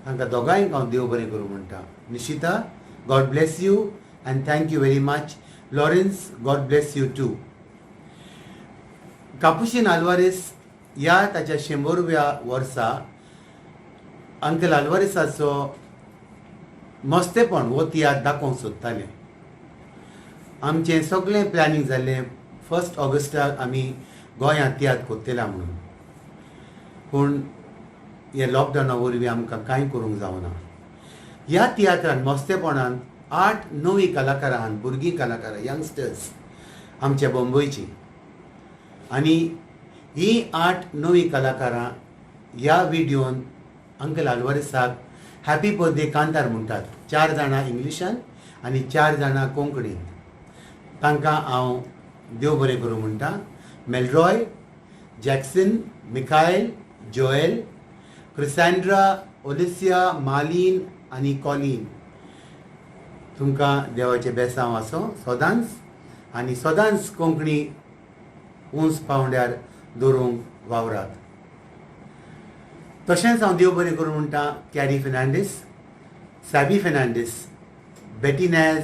तांकां दोगांयक हांव देव बरें करूं म्हणटा Nishita God bless you and thank you very much. Lawrence, God bless you too. कापुशीन आल्वारेस ह्या ताच्या 100व्या वर्सा अंकल आल्वारेसाचो मस्तेपण हो तियात्र दाखोवंक सोदताले आमचें सगळें प्लॅनिंग जाल्लें 1 ऑगस्टाक आमी गोंयांत तियात्र कोत्तेला म्हणून पूण हे लॉकडावना वरवीं आमकां कांय करूंक जावना ह्या तियात्रान मस्तेपणान 8 नवी कलाकारां आहात भुरगीं कलाकारां यंगस्टर्स आमच्या बंबयची आनी ही 8 नवी कलाकारां ह्या व्हिडिओन अंकल आल्वारेसाक हॅपी बर्थडे कांतार म्हणटात 4 जाणां इंग्लिशान आनी 4 जाणां कोंकणींत तांकां हांव देव बरें करूं म्हणटा मेलरॉय जॅक्सन मिखायल जोएल क्रिसँड्रा ओलिसिया मालीन आनी कॉलीन तुमकां देवाचे बेसांव आसो सदांच आनी सदांच कोंकणी उंच पावंड्यार दवरूंक वावरात तशेंच हांव देव बरें करूं म्हणटा कॅरी फेर्नांडीस सॅबी फेर्नांडीस बेटी नॅज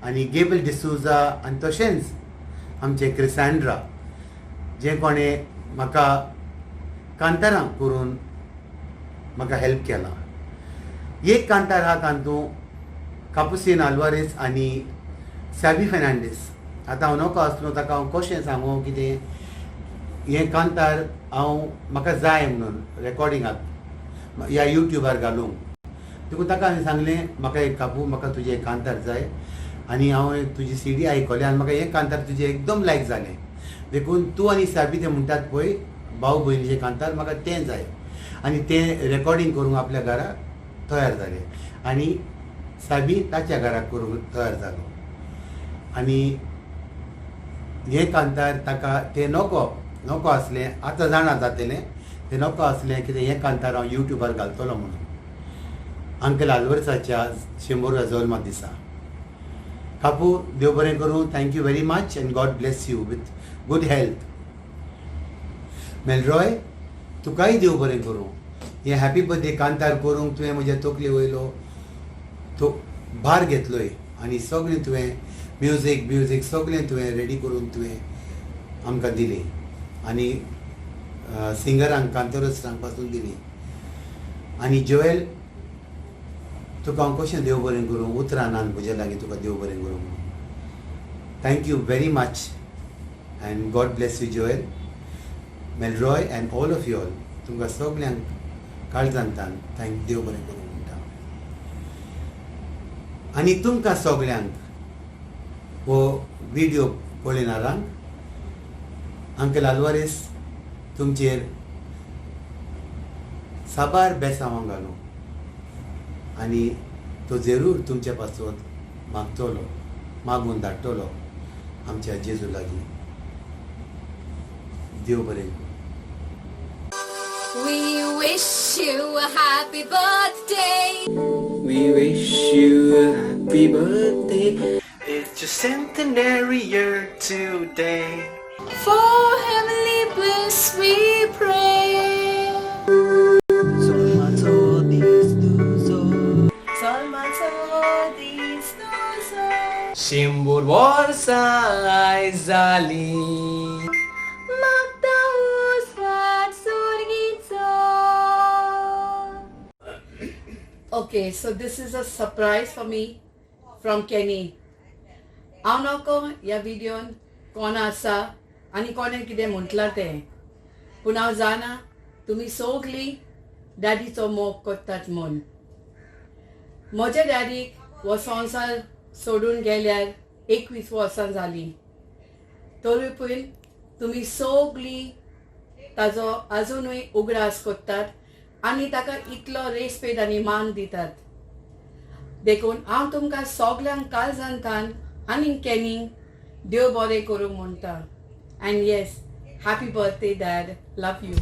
आनी गेबल डिसूजा आनी तशेंच आमचे क्रिसँड्रा जे कोणें म्हाका कांतारां करून म्हाका हेल्प केला
एक कांतार हा तांतू कापुसीन आल्वारेस आणि सॅबी फेर्नांडीस. आतां हांव नोको आसलो ताका हांव कशें सांगू कितें हें कांतार म्हाका जाय म्हणून रेकॉर्डिंगाक ह्या युट्यूबार घालूंक. देखून ताका हांवें सांगलें म्हाका एक कापू म्हाका तुजें एक कांतार जाय आनी हांव तुजी CD आयकलें आनी म्हाका हें कांतार तुजें एकदम लायक जालें. देखून तूं आनी सॅबी तें म्हणटात पळय भाऊ भयणीचें कांतार म्हाका तें जाय आनी तें रेकॉर्डिंग करूंक आपल्या घरा तयार जालें आनी सॅबी ताच्या घराक करूंक तयार जालो. आनी हें कांतार ताका तें नोको आसलें. आतां जाणा जातलें तें नोको आसलें कितें हें कांतार हांव युट्यूबार घालतलो म्हणून अंकल आल्वारेसाच्या 100व्या जल्मा दिसा. कापू देव बरें करूं. Thank you very much and God bless you with good health. Melroy तुकाय देव बरें करूं. हें हॅपी बर्थडे कांतार करूंक तुवें म्हज्या तकले वयलो तो भार घेतलोय आनी सगळें तुवें म्युजीक सगळें तुवें रेडी करून तुवें आमकां दिली आनी सिंगरांक कांतारोसांक पासून दिली. आनी जोएल तुका हांव कशें देव बरें करूं उतरां नान म्हजे लागीं तुका देव बरें करूं म्हणून. Thank you very much and God bless you Joel, Melroy and all of you all. तुमकां सगल्यांक काळजांतान देव बरें करूं म्हणटा. आनी तुमकां सगल्यांक हो व्हिडिओ पळयणाऱ्यांक अंकल आल्वारेस तुमचेर साबार बेसांवां घालूं आनी तो जरूर तुमचे पासून मागून धाडटलो आमच्या जेजू लागीं. देव बरें करूं.
We wish you a happy birthday.
We wish you a happy birthday. It's your centenary year today.
For heavenly bliss we pray.
Sol mato dis du sol.
Sol mato dis du sol.
Shimbur वर्सा आयजाली.
Magda usvat surgitzo.
Okay, so this is a surprise for me from Kenny. हांव नोको ह्या व्हिडिओन कोण आसा आनी कोणें कितें म्हटलां तें, पूण हांव जाणा तुमी सगळीं डॅडीचो मोग करतात म्हूण. म्हज्या डॅडीक हो संवसार सोडून गेल्यार 21 वर्सां जालीं. तरी पूण तुमी सगळीं ताजो आजुनूय उगडास करतात आनी ताका इतलो रेस्पेद आनी मान दितात. देखून हांव तुमकां सगल्यांक काळजांतान आनी केनींक देव बरें करूं म्हणटा. End yes, happy birthday dad, love you.